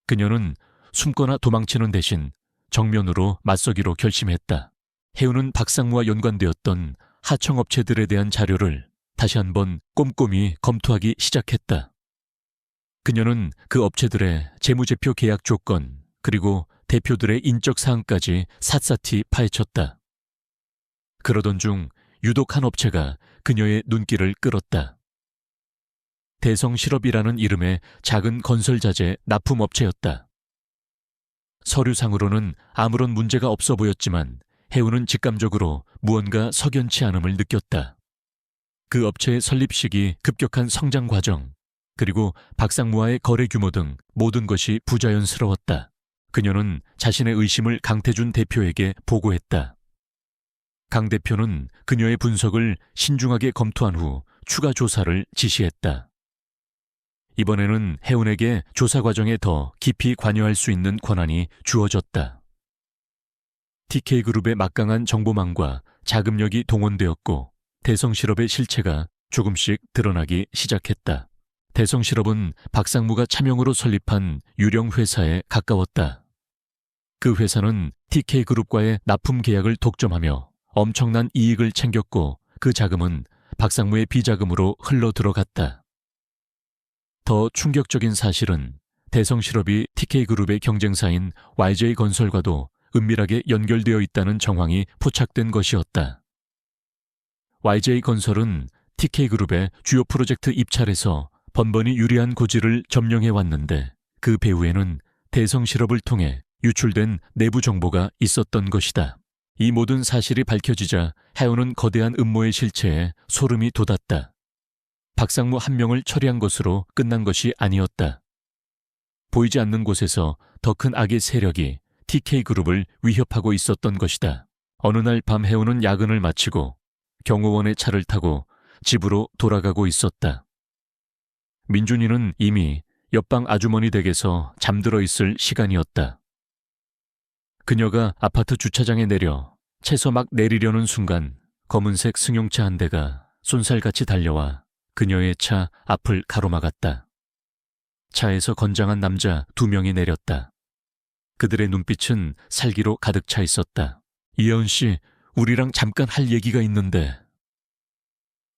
그녀는 숨거나 도망치는 대신 정면으로 맞서기로 결심했다. 해운은 박상무와 연관되었던 하청업체들에 대한 자료를 다시 한번 꼼꼼히 검토하기 시작했다. 그녀는 그 업체들의 재무제표 계약 조건 그리고 대표들의 인적 사항까지 샅샅이 파헤쳤다. 그러던 중 유독 한 업체가 그녀의 눈길을 끌었다. 대성실업이라는 이름의 작은 건설자재 납품업체였다. 서류상으로는 아무런 문제가 없어 보였지만 해운은 직감적으로 무언가 석연치 않음을 느꼈다. 그 업체의 설립 시기, 급격한 성장 과정, 그리고 박상무와의 거래 규모 등 모든 것이 부자연스러웠다. 그녀는 자신의 의심을 강태준 대표에게 보고했다. 강 대표는 그녀의 분석을 신중하게 검토한 후 추가 조사를 지시했다. 이번에는 해운에게 조사 과정에 더 깊이 관여할 수 있는 권한이 주어졌다. TK그룹의 막강한 정보망과 자금력이 동원되었고 대성실업의 실체가 조금씩 드러나기 시작했다. 대성실업은 박상무가 차명으로 설립한 유령 회사에 가까웠다. 그 회사는 TK그룹과의 납품 계약을 독점하며 엄청난 이익을 챙겼고 그 자금은 박상무의 비자금으로 흘러 들어갔다. 더 충격적인 사실은 대성실업이 TK그룹의 경쟁사인 YJ건설과도 은밀하게 연결되어 있다는 정황이 포착된 것이었다. YJ건설은 TK그룹의 주요 프로젝트 입찰에서 번번이 유리한 고지를 점령해왔는데 그 배후에는 대성실업을 통해 유출된 내부 정보가 있었던 것이다. 이 모든 사실이 밝혀지자 해운은 거대한 음모의 실체에 소름이 돋았다. 박상무 한 명을 처리한 것으로 끝난 것이 아니었다. 보이지 않는 곳에서 더 큰 악의 세력이 TK그룹을 위협하고 있었던 것이다. 어느 날 밤 해운은 야근을 마치고 경호원의 차를 타고 집으로 돌아가고 있었다. 민준이는 이미 옆방 아주머니 댁에서 잠들어 있을 시간이었다. 그녀가 아파트 주차장에 내려 채서 막 내리려는 순간 검은색 승용차 한 대가 쏜살같이 달려와 그녀의 차 앞을 가로막았다. 차에서 건장한 남자 2명이 내렸다. 그들의 눈빛은 살기로 가득 차 있었다. 이혜은 씨, 우리랑 잠깐 할 얘기가 있는데.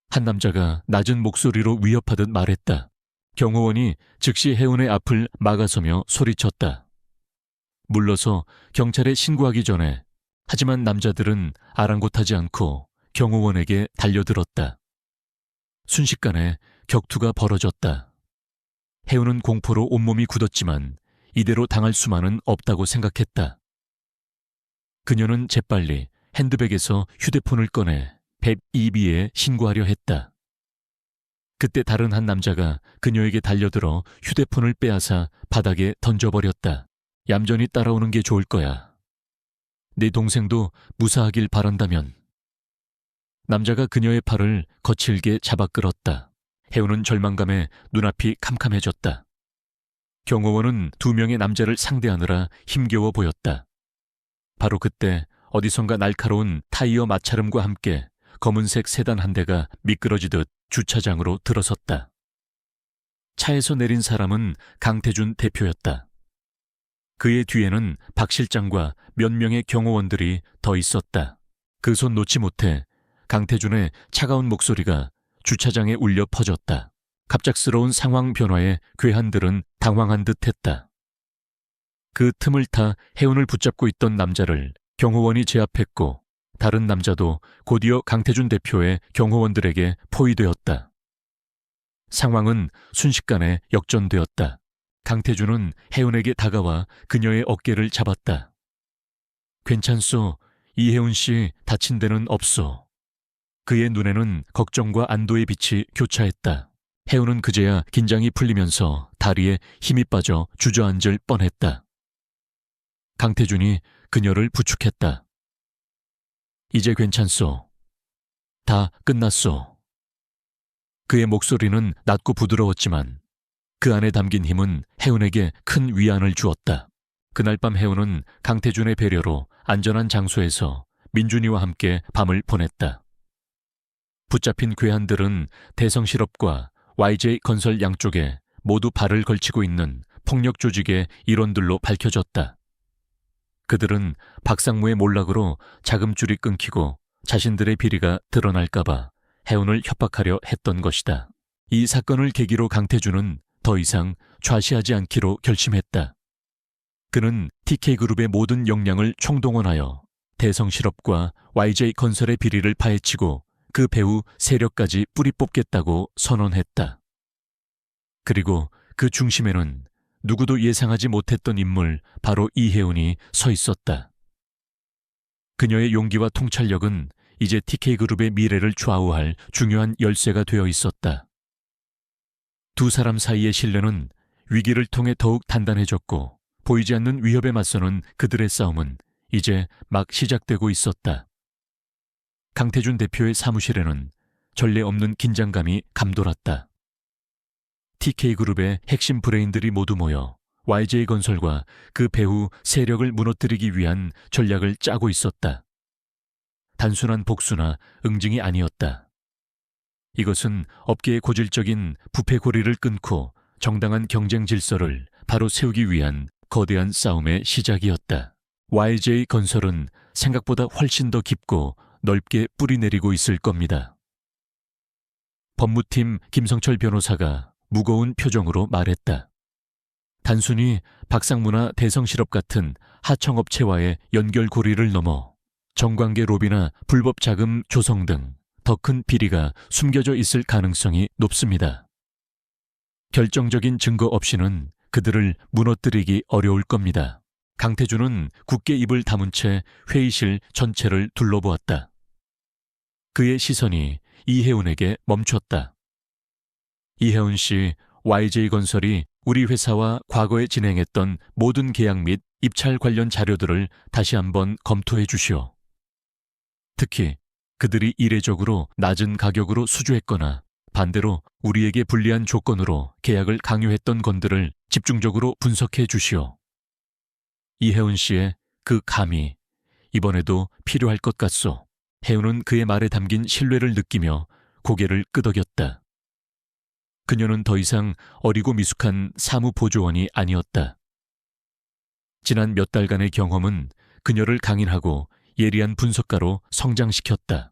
한 남자가 낮은 목소리로 위협하듯 말했다. 경호원이 즉시 혜은의 앞을 막아서며 소리쳤다. 물러서 경찰에 신고하기 전에. 하지만 남자들은 아랑곳하지 않고 경호원에게 달려들었다. 순식간에 격투가 벌어졌다. 혜은은 공포로 온몸이 굳었지만 이대로 당할 수만은 없다고 생각했다. 그녀는 재빨리 핸드백에서 휴대폰을 꺼내 102B에 신고하려 했다. 그때 다른 한 남자가 그녀에게 달려들어 휴대폰을 빼앗아 바닥에 던져버렸다. 얌전히 따라오는 게 좋을 거야. 네 동생도 무사하길 바란다면. 남자가 그녀의 팔을 거칠게 잡아 끌었다. 혜은은 절망감에 눈앞이 캄캄해졌다. 경호원은 2명의 남자를 상대하느라 힘겨워 보였다. 바로 그때 어디선가 날카로운 타이어 마찰음과 함께 검은색 세단 한 대가 미끄러지듯 주차장으로 들어섰다. 차에서 내린 사람은 강태준 대표였다. 그의 뒤에는 박 실장과 몇 명의 경호원들이 더 있었다. 그 손 놓지 못해 강태준의 차가운 목소리가 주차장에 울려 퍼졌다. 갑작스러운 상황 변화에 괴한들은 당황한 듯했다. 그 틈을 타 혜은을 붙잡고 있던 남자를 경호원이 제압했고 다른 남자도 곧이어 강태준 대표의 경호원들에게 포위되었다. 상황은 순식간에 역전되었다. 강태준은 혜은에게 다가와 그녀의 어깨를 잡았다. 괜찮소. 이혜은 씨 다친 데는 없소. 그의 눈에는 걱정과 안도의 빛이 교차했다. 혜은은 그제야 긴장이 풀리면서 다리에 힘이 빠져 주저앉을 뻔했다. 강태준이 그녀를 부축했다. 이제 괜찮소. 다 끝났소. 그의 목소리는 낮고 부드러웠지만 그 안에 담긴 힘은 혜은에게 큰 위안을 주었다. 그날 밤 혜은은 강태준의 배려로 안전한 장소에서 민준이와 함께 밤을 보냈다. 붙잡힌 괴한들은 대성실업과 YJ건설 양쪽에 모두 발을 걸치고 있는 폭력 조직의 일원들로 밝혀졌다. 그들은 박상무의 몰락으로 자금줄이 끊기고 자신들의 비리가 드러날까봐 혜은을 협박하려 했던 것이다. 이 사건을 계기로 강태준은 더 이상 좌시하지 않기로 결심했다. 그는 TK그룹의 모든 역량을 총동원하여 대성실업과 YJ건설의 비리를 파헤치고 그 배후 세력까지 뿌리 뽑겠다고 선언했다. 그리고 그 중심에는 누구도 예상하지 못했던 인물 바로 이혜은이 서 있었다. 그녀의 용기와 통찰력은 이제 TK그룹의 미래를 좌우할 중요한 열쇠가 되어 있었다. 두 사람 사이의 신뢰는 위기를 통해 더욱 단단해졌고 보이지 않는 위협에 맞서는 그들의 싸움은 이제 막 시작되고 있었다. 강태준 대표의 사무실에는 전례 없는 긴장감이 감돌았다. TK그룹의 핵심 브레인들이 모두 모여 YJ건설과 그 배후 세력을 무너뜨리기 위한 전략을 짜고 있었다. 단순한 복수나 응징이 아니었다. 이것은 업계의 고질적인 부패 고리를 끊고 정당한 경쟁 질서를 바로 세우기 위한 거대한 싸움의 시작이었다. YJ건설은 생각보다 훨씬 더 깊고 넓게 뿌리내리고 있을 겁니다. 법무팀 김성철 변호사가 무거운 표정으로 말했다. 단순히 박상무나 대성실업 같은 하청업체와의 연결고리를 넘어 정관계 로비나 불법 자금 조성 등 더 큰 비리가 숨겨져 있을 가능성이 높습니다. 결정적인 증거 없이는 그들을 무너뜨리기 어려울 겁니다. 강태준은 굳게 입을 다문 채 회의실 전체를 둘러보았다. 그의 시선이 이혜은에게 멈췄다. 이혜은 씨, YJ건설이 우리 회사와 과거에 진행했던 모든 계약 및 입찰 관련 자료들을 다시 한번 검토해 주시오. 특히 그들이 이례적으로 낮은 가격으로 수주했거나 반대로 우리에게 불리한 조건으로 계약을 강요했던 건들을 집중적으로 분석해 주시오. 이혜은 씨의 그 감이 이번에도 필요할 것 같소. 혜은은 그의 말에 담긴 신뢰를 느끼며 고개를 끄덕였다. 그녀는 더 이상 어리고 미숙한 사무보조원이 아니었다. 지난 몇 달간의 경험은 그녀를 강인하고 예리한 분석가로 성장시켰다.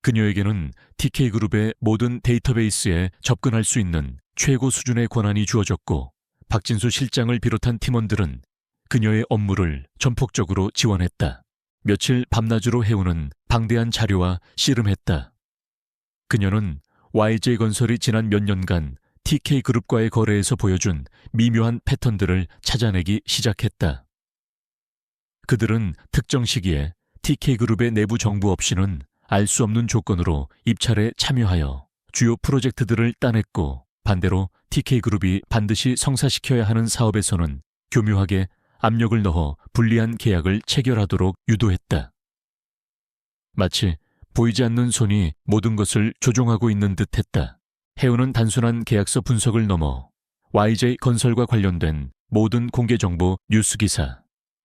그녀에게는 TK그룹의 모든 데이터베이스에 접근할 수 있는 최고 수준의 권한이 주어졌고, 박진수 실장을 비롯한 팀원들은 그녀의 업무를 전폭적으로 지원했다. 며칠 밤낮으로 해오는 방대한 자료와 씨름했다. 그녀는 YJ건설이 지난 몇 년간 TK그룹과의 거래에서 보여준 미묘한 패턴들을 찾아내기 시작했다. 그들은 특정 시기에 TK그룹의 내부 정보 없이는 알 수 없는 조건으로 입찰에 참여하여 주요 프로젝트들을 따냈고, 반대로 TK그룹이 반드시 성사시켜야 하는 사업에서는 교묘하게 압력을 넣어 불리한 계약을 체결하도록 유도했다. 마치 보이지 않는 손이 모든 것을 조종하고 있는 듯했다. 해운은 단순한 계약서 분석을 넘어 YJ건설과 관련된 모든 공개정보 뉴스기사,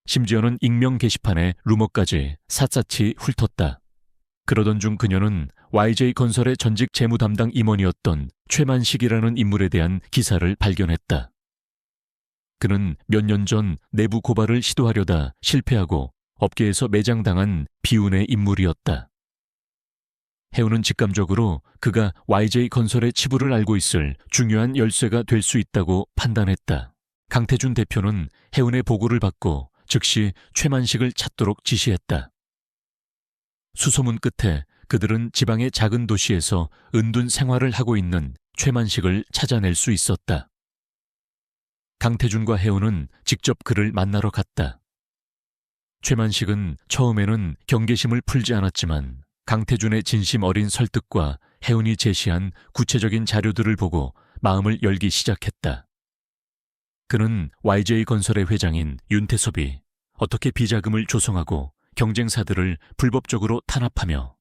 심지어는 익명 게시판의 루머까지 샅샅이 훑었다. 그러던 중 그녀는 YJ건설의 전직 재무담당 임원이었던 최만식이라는 인물에 대한 기사를 발견했다. 그는 몇 년 전 내부 고발을 시도하려다 실패하고 업계에서 매장당한 비운의 인물이었다. 해운은 직감적으로 그가 YJ건설의 치부를 알고 있을 중요한 열쇠가 될 수 있다고 판단했다. 강태준 대표는 해운의 보고를 받고 즉시 최만식을 찾도록 지시했다. 수소문 끝에 그들은 지방의 작은 도시에서 은둔 생활을 하고 있는 최만식을 찾아낼 수 있었다. 강태준과 해운은 직접 그를 만나러 갔다. 최만식은 처음에는 경계심을 풀지 않았지만 강태준의 진심 어린 설득과 해운이 제시한 구체적인 자료들을 보고 마음을 열기 시작했다. 그는 YJ건설의 회장인 윤태섭이 어떻게 비자금을 조성하고 경쟁사들을 불법적으로 탄압하며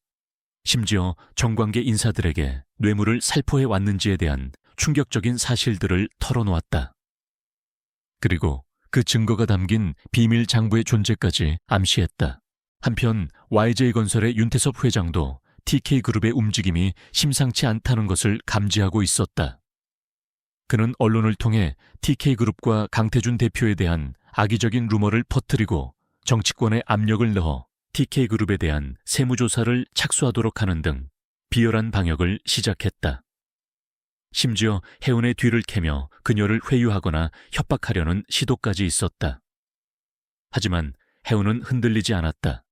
심지어 정관계 인사들에게 뇌물을 살포해 왔는지에 대한 충격적인 사실들을 털어놓았다. 그리고 그 증거가 담긴 비밀 장부의 존재까지 암시했다. 한편 YJ건설의 윤태섭 회장도 TK그룹의 움직임이 심상치 않다는 것을 감지하고 있었다. 그는 언론을 통해 TK그룹과 강태준 대표에 대한 악의적인 루머를 퍼뜨리고 정치권에 압력을 넣어 TK그룹에 대한 세무조사를 착수하도록 하는 등 비열한 방역을 시작했다. 심지어 해운의 뒤를 캐며 그녀를 회유하거나 협박하려는 시도까지 있었다. 하지만 해운은 흔들리지 않았다.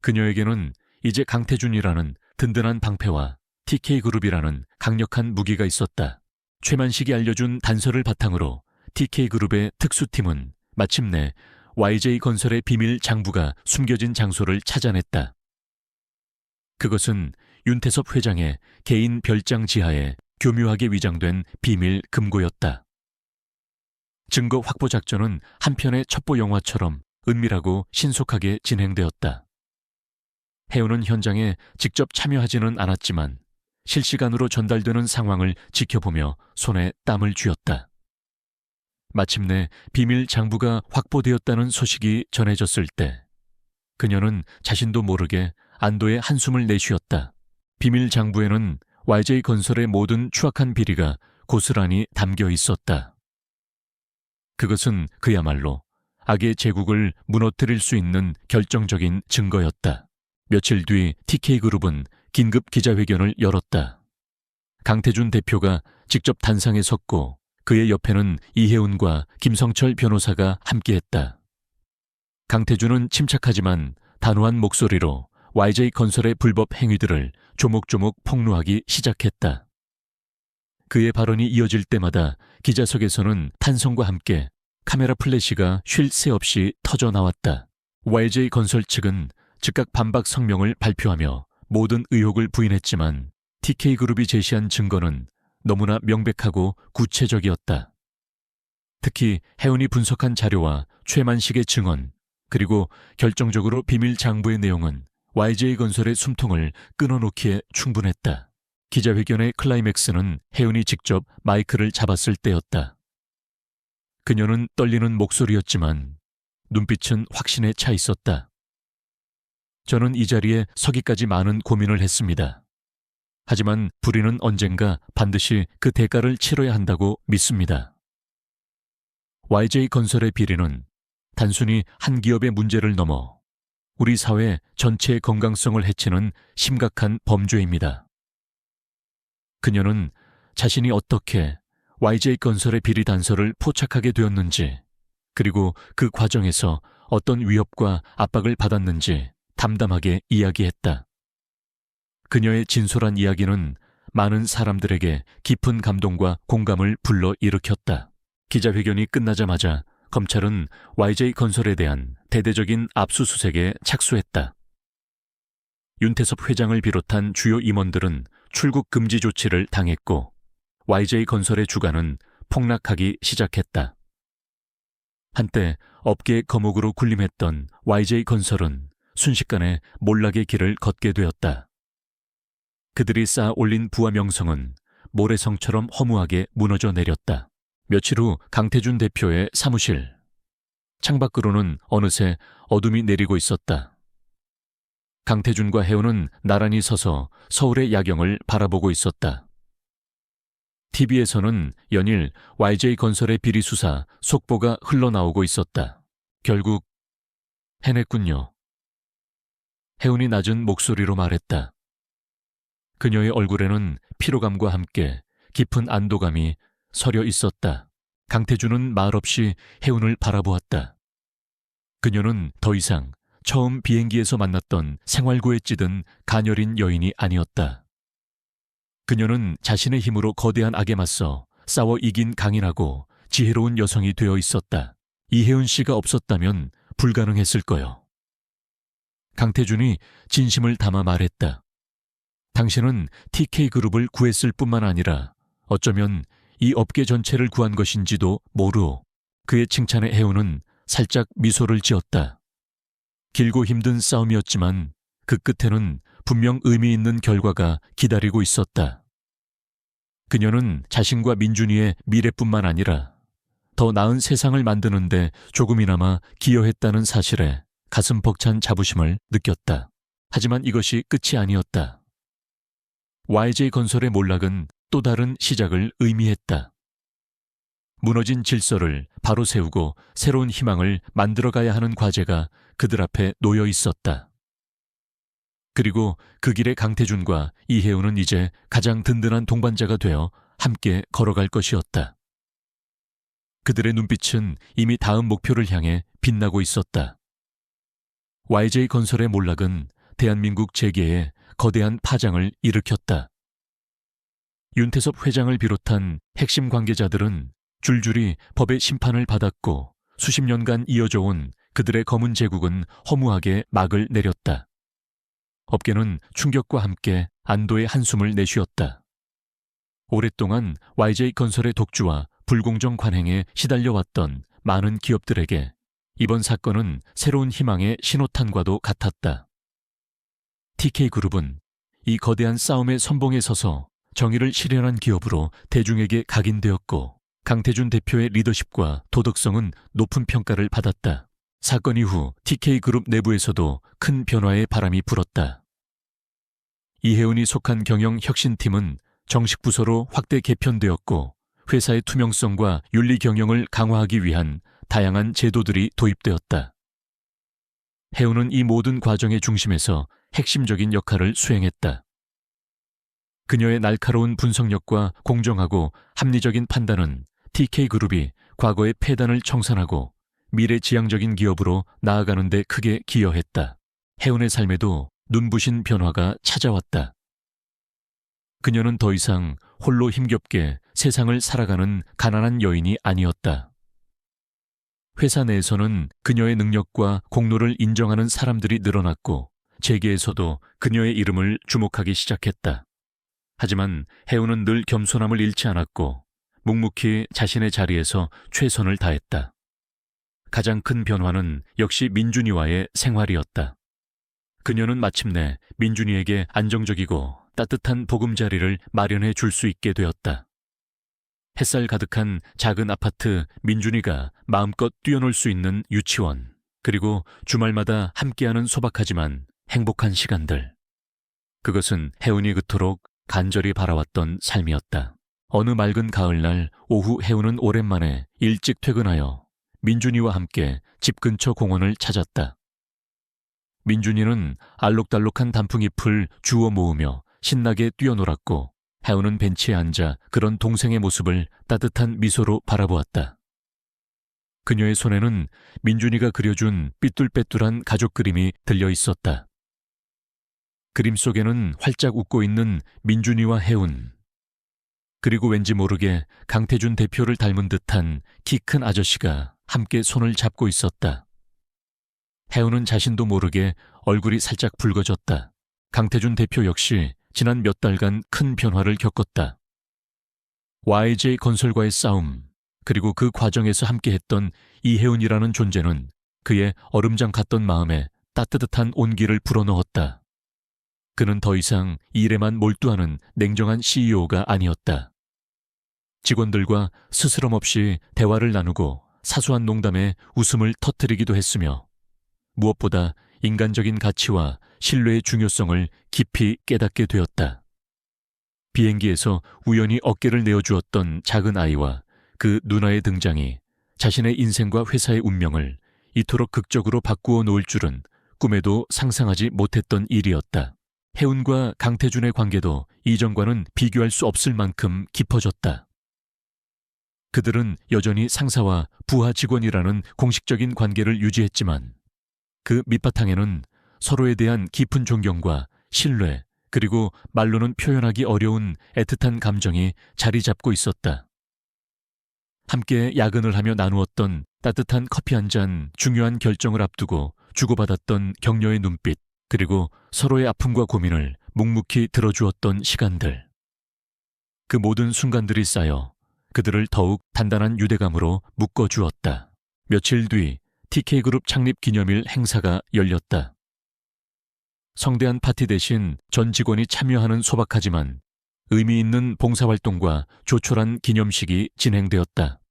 그녀에게는 이제 강태준이라는 든든한 방패와 TK그룹이라는 강력한 무기가 있었다. 최만식이 알려준 단서를 바탕으로 TK그룹의 특수팀은 마침내 YJ건설의 비밀 장부가 숨겨진 장소를 찾아냈다. 그것은 윤태섭 회장의 개인 별장 지하에 교묘하게 위장된 비밀 금고였다. 증거 확보 작전은 한편의 첩보 영화처럼 은밀하고 신속하게 진행되었다. 해운은 현장에 직접 참여하지는 않았지만 실시간으로 전달되는 상황을 지켜보며 손에 땀을 쥐었다. 마침내 비밀 장부가 확보되었다는 소식이 전해졌을 때 그녀는 자신도 모르게 안도의 한숨을 내쉬었다. 비밀 장부에는 YJ건설의 모든 추악한 비리가 고스란히 담겨 있었다. 그것은 그야말로 악의 제국을 무너뜨릴 수 있는 결정적인 증거였다. 며칠 뒤 TK그룹은 긴급 기자회견을 열었다. 강태준 대표가 직접 단상에 섰고 그의 옆에는 이혜운과 김성철 변호사가 함께했다. 강태준은 침착하지만 단호한 목소리로 YJ건설의 불법 행위들을 조목조목 폭로하기 시작했다. 그의 발언이 이어질 때마다 기자석에서는 탄성과 함께 카메라 플래시가 쉴 새 없이 터져 나왔다. YJ건설 측은 즉각 반박 성명을 발표하며 모든 의혹을 부인했지만 TK그룹이 제시한 증거는 너무나 명백하고 구체적이었다. 특히 해운이 분석한 자료와 최만식의 증언, 그리고 결정적으로 비밀 장부의 내용은 YJ건설의 숨통을 끊어놓기에 충분했다. 기자회견의 클라이맥스는 해운이 직접 마이크를 잡았을 때였다. 그녀는 떨리는 목소리였지만 눈빛은 확신에 차 있었다. 저는 이 자리에 서기까지 많은 고민을 했습니다. 하지만 불의는 언젠가 반드시 그 대가를 치러야 한다고 믿습니다. YJ건설의 비리는 단순히 한 기업의 문제를 넘어 우리 사회 전체의 건강성을 해치는 심각한 범죄입니다. 그녀는 자신이 어떻게 YJ건설의 비리 단서를 포착하게 되었는지, 그리고 그 과정에서 어떤 위협과 압박을 받았는지 담담하게 이야기했다. 그녀의 진솔한 이야기는 많은 사람들에게 깊은 감동과 공감을 불러일으켰다. 기자회견이 끝나자마자 검찰은 YJ건설에 대한 대대적인 압수수색에 착수했다. 윤태섭 회장을 비롯한 주요 임원들은 출국 금지 조치를 당했고 YJ건설의 주가는 폭락하기 시작했다. 한때 업계의 거목으로 군림했던 YJ건설은 순식간에 몰락의 길을 걷게 되었다. 그들이 쌓아 올린 부와 명성은 모래성처럼 허무하게 무너져 내렸다. 며칠 후 강태준 대표의 사무실. 창밖으로는 어느새 어둠이 내리고 있었다. 강태준과 혜우는 나란히 서서 서울의 야경을 바라보고 있었다. TV에서는 연일 YJ건설의 비리 수사 속보가 흘러나오고 있었다. 결국 해냈군요. 혜운이 낮은 목소리로 말했다. 그녀의 얼굴에는 피로감과 함께 깊은 안도감이 서려 있었다. 강태준은 말없이 혜운을 바라보았다. 그녀는 더 이상 처음 비행기에서 만났던 생활고에 찌든 가녀린 여인이 아니었다. 그녀는 자신의 힘으로 거대한 악에 맞서 싸워 이긴 강인하고 지혜로운 여성이 되어 있었다. 이혜운 씨가 없었다면 불가능했을 거요. 강태준이 진심을 담아 말했다. 당신은 TK그룹을 구했을 뿐만 아니라 어쩌면 이 업계 전체를 구한 것인지도 모르오. 그의 칭찬에 혜운은 살짝 미소를 지었다. 길고 힘든 싸움이었지만 그 끝에는 분명 의미 있는 결과가 기다리고 있었다. 그녀는 자신과 민준이의 미래뿐만 아니라 더 나은 세상을 만드는데 조금이나마 기여했다는 사실에 가슴 벅찬 자부심을 느꼈다. 하지만 이것이 끝이 아니었다. YJ건설의 몰락은 또 다른 시작을 의미했다. 무너진 질서를 바로 세우고 새로운 희망을 만들어가야 하는 과제가 그들 앞에 놓여 있었다. 그리고 그 길에 강태준과 이혜우는 이제 가장 든든한 동반자가 되어 함께 걸어갈 것이었다. 그들의 눈빛은 이미 다음 목표를 향해 빛나고 있었다. YJ건설의 몰락은 대한민국 재계에 거대한 파장을 일으켰다. 윤태섭 회장을 비롯한 핵심 관계자들은 줄줄이 법의 심판을 받았고 수십 년간 이어져 온 그들의 검은 제국은 허무하게 막을 내렸다. 업계는 충격과 함께 안도의 한숨을 내쉬었다. 오랫동안 YJ건설의 독주와 불공정 관행에 시달려왔던 많은 기업들에게 이번 사건은 새로운 희망의 신호탄과도 같았다. TK그룹은 이 거대한 싸움의 선봉에 서서 정의를 실현한 기업으로 대중에게 각인되었고 강태준 대표의 리더십과 도덕성은 높은 평가를 받았다. 사건 이후 TK그룹 내부에서도 큰 변화의 바람이 불었다. 이혜운이 속한 경영혁신팀은 정식 부서로 확대 개편되었고 회사의 투명성과 윤리 경영을 강화하기 위한 다양한 제도들이 도입되었다. 혜운은 이 모든 과정의 중심에서 핵심적인 역할을 수행했다. 그녀의 날카로운 분석력과 공정하고 합리적인 판단은 TK그룹이 과거의 폐단을 청산하고 미래지향적인 기업으로 나아가는 데 크게 기여했다. 혜운의 삶에도 눈부신 변화가 찾아왔다. 그녀는 더 이상 홀로 힘겹게 세상을 살아가는 가난한 여인이 아니었다. 회사 내에서는 그녀의 능력과 공로를 인정하는 사람들이 늘어났고 재계에서도 그녀의 이름을 주목하기 시작했다. 하지만 혜운은 늘 겸손함을 잃지 않았고 묵묵히 자신의 자리에서 최선을 다했다. 가장 큰 변화는 역시 민준이와의 생활이었다. 그녀는 마침내 민준이에게 안정적이고 따뜻한 보금자리를 마련해 줄 수 있게 되었다. 햇살 가득한 작은 아파트 민준이가 마음껏 뛰어놀 수 있는 유치원, 그리고 주말마다 함께하는 소박하지만 행복한 시간들. 그것은 혜운이 그토록 간절히 바라왔던 삶이었다. 어느 맑은 가을날 오후 해운은 오랜만에 일찍 퇴근하여 민준이와 함께 집 근처 공원을 찾았다. 민준이는 알록달록한 단풍잎을 주워 모으며 신나게 뛰어놀았고, 해운은 벤치에 앉아 그런 동생의 모습을 따뜻한 미소로 바라보았다. 그녀의 손에는 민준이가 그려준 삐뚤빼뚤한 가족 그림이 들려 있었다. 그림 속에는 활짝 웃고 있는 민준이와 해운, 그리고 왠지 모르게 강태준 대표를 닮은 듯한 키 큰 아저씨가 함께 손을 잡고 있었다. 해운은 자신도 모르게 얼굴이 살짝 붉어졌다. 강태준 대표 역시 지난 몇 달간 큰 변화를 겪었다. YJ 건설과의 싸움, 그리고 그 과정에서 함께했던 이해운이라는 존재는 그의 얼음장 같던 마음에 따뜻한 온기를 불어넣었다. 그는 더 이상 일에만 몰두하는 냉정한 CEO가 아니었다. 직원들과 스스럼 없이 대화를 나누고 사소한 농담에 웃음을 터뜨리기도 했으며, 무엇보다 인간적인 가치와 신뢰의 중요성을 깊이 깨닫게 되었다. 비행기에서 우연히 어깨를 내어주었던 작은 아이와 그 누나의 등장이 자신의 인생과 회사의 운명을 이토록 극적으로 바꾸어 놓을 줄은 꿈에도 상상하지 못했던 일이었다. 해운과 강태준의 관계도 이전과는 비교할 수 없을 만큼 깊어졌다. 그들은 여전히 상사와 부하 직원이라는 공식적인 관계를 유지했지만, 그 밑바탕에는 서로에 대한 깊은 존경과 신뢰, 그리고 말로는 표현하기 어려운 애틋한 감정이 자리 잡고 있었다. 함께 야근을 하며 나누었던 따뜻한 커피 한 잔, 중요한 결정을 앞두고 주고받았던 격려의 눈빛, 그리고 서로의 아픔과 고민을 묵묵히 들어주었던 시간들. 그 모든 순간들이 쌓여 그들을 더욱 단단한 유대감으로 묶어주었다. 며칠 뒤 TK그룹 창립 기념일 행사가 열렸다. 성대한 파티 대신 전 직원이 참여하는 소박하지만 의미 있는 봉사활동과 조촐한 기념식이 진행되었다.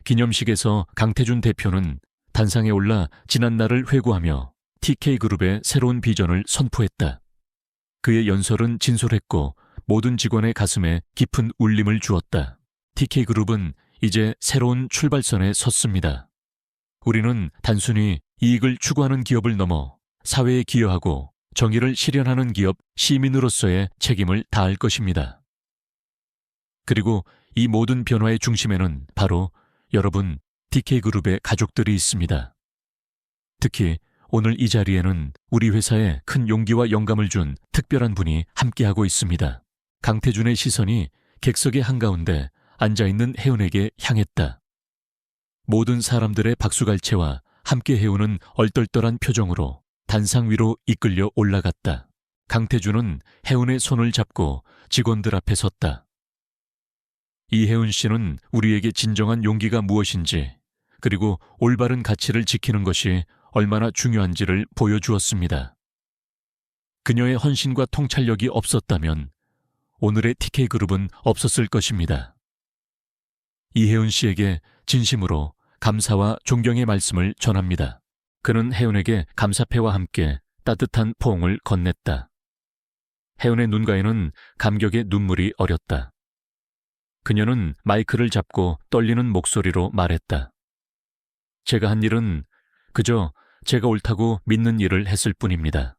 기념식에서 강태준 대표는 단상에 올라 지난날을 회고하며 TK그룹의 새로운 비전을 선포했다. 그의 연설은 진솔했고 모든 직원의 가슴에 깊은 울림을 주었다. TK그룹은 이제 새로운 출발선에 섰습니다. 우리는 단순히 이익을 추구하는 기업을 넘어 사회에 기여하고 정의를 실현하는 기업 시민으로서의 책임을 다할 것입니다. 그리고 이 모든 변화의 중심에는 바로 여러분 TK그룹의 가족들이 있습니다. 특히 오늘 이 자리에는 우리 회사에 큰 용기와 영감을 준 특별한 분이 함께하고 있습니다. 강태준의 시선이 객석의 한가운데 앉아있는 해운에게 향했다. 모든 사람들의 박수갈채와 함께 해오는 얼떨떨한 표정으로 단상 위로 이끌려 올라갔다. 강태준은 해운의 손을 잡고 직원들 앞에 섰다. 이해운 씨는 우리에게 진정한 용기가 무엇인지, 그리고 올바른 가치를 지키는 것이 얼마나 중요한지를 보여주었습니다. 그녀의 헌신과 통찰력이 없었다면 오늘의 TK그룹은 없었을 것입니다. 이혜운 씨에게 진심으로 감사와 존경의 말씀을 전합니다. 그는 혜운에게 감사패와 함께 따뜻한 포옹을 건넸다. 혜운의 눈가에는 감격의 눈물이 어렸다. 그녀는 마이크를 잡고 떨리는 목소리로 말했다. 제가 한 일은 그저 제가 옳다고 믿는 일을 했을 뿐입니다.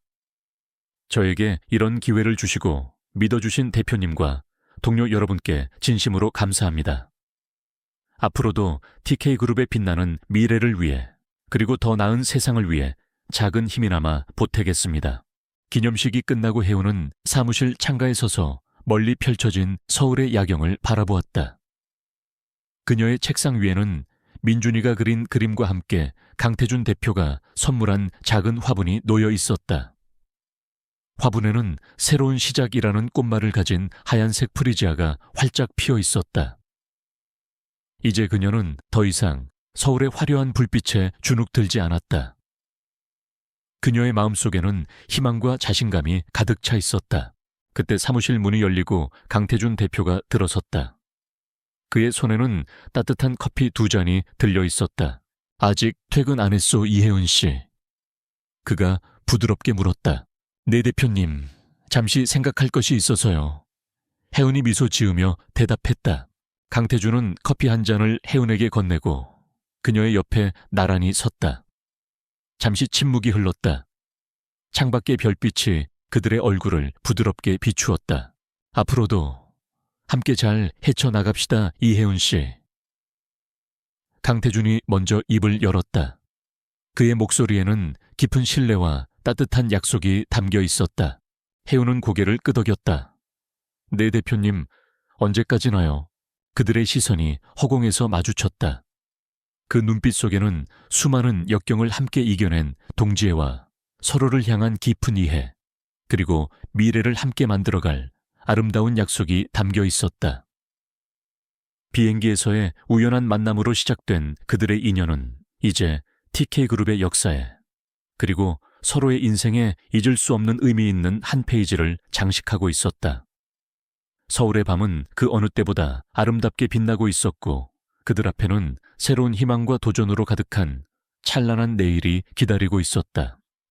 저에게 이런 기회를 주시고 믿어주신 대표님과 동료 여러분께 진심으로 감사합니다. 앞으로도 TK그룹의 빛나는 미래를 위해, 그리고 더 나은 세상을 위해 작은 힘이나마 보태겠습니다. 기념식이 끝나고 혜운은 사무실 창가에 서서 멀리 펼쳐진 서울의 야경을 바라보았다. 그녀의 책상 위에는 민준이가 그린 그림과 함께 강태준 대표가 선물한 작은 화분이 놓여 있었다. 화분에는 새로운 시작이라는 꽃말을 가진 하얀색 프리지아가 활짝 피어 있었다. 이제 그녀는 더 이상 서울의 화려한 불빛에 주눅들지 않았다. 그녀의 마음속에는 희망과 자신감이 가득 차 있었다. 그때 사무실 문이 열리고 강태준 대표가 들어섰다. 그의 손에는 따뜻한 커피 2잔이 들려 있었다. 아직 퇴근 안 했소, 이혜은 씨? 그가 부드럽게 물었다. 네 대표님, 잠시 생각할 것이 있어서요. 혜은이 미소 지으며 대답했다. 강태준은 커피 한 잔을 혜은에게 건네고 그녀의 옆에 나란히 섰다. 잠시 침묵이 흘렀다. 창밖의 별빛이 그들의 얼굴을 부드럽게 비추었다. 앞으로도 함께 잘 헤쳐나갑시다, 이혜은 씨. 강태준이 먼저 입을 열었다. 그의 목소리에는 깊은 신뢰와 따뜻한 약속이 담겨 있었다. 혜은은 고개를 끄덕였다. 네 대표님, 언제까지나요? 그들의 시선이 허공에서 마주쳤다. 그 눈빛 속에는 수많은 역경을 함께 이겨낸 동지애와 서로를 향한 깊은 이해, 그리고 미래를 함께 만들어갈 아름다운 약속이 담겨 있었다. 비행기에서의 우연한 만남으로 시작된 그들의 인연은 이제 TK그룹의 역사에, 그리고 서로의 인생에 잊을 수 없는 의미 있는 한 페이지를 장식하고 있었다. 서울의 밤은 그 어느 때보다 아름답게 빛나고 있었고 그들 앞에는 새로운 희망과 도전으로 가득한 찬란한 내일이 기다리고 있었다.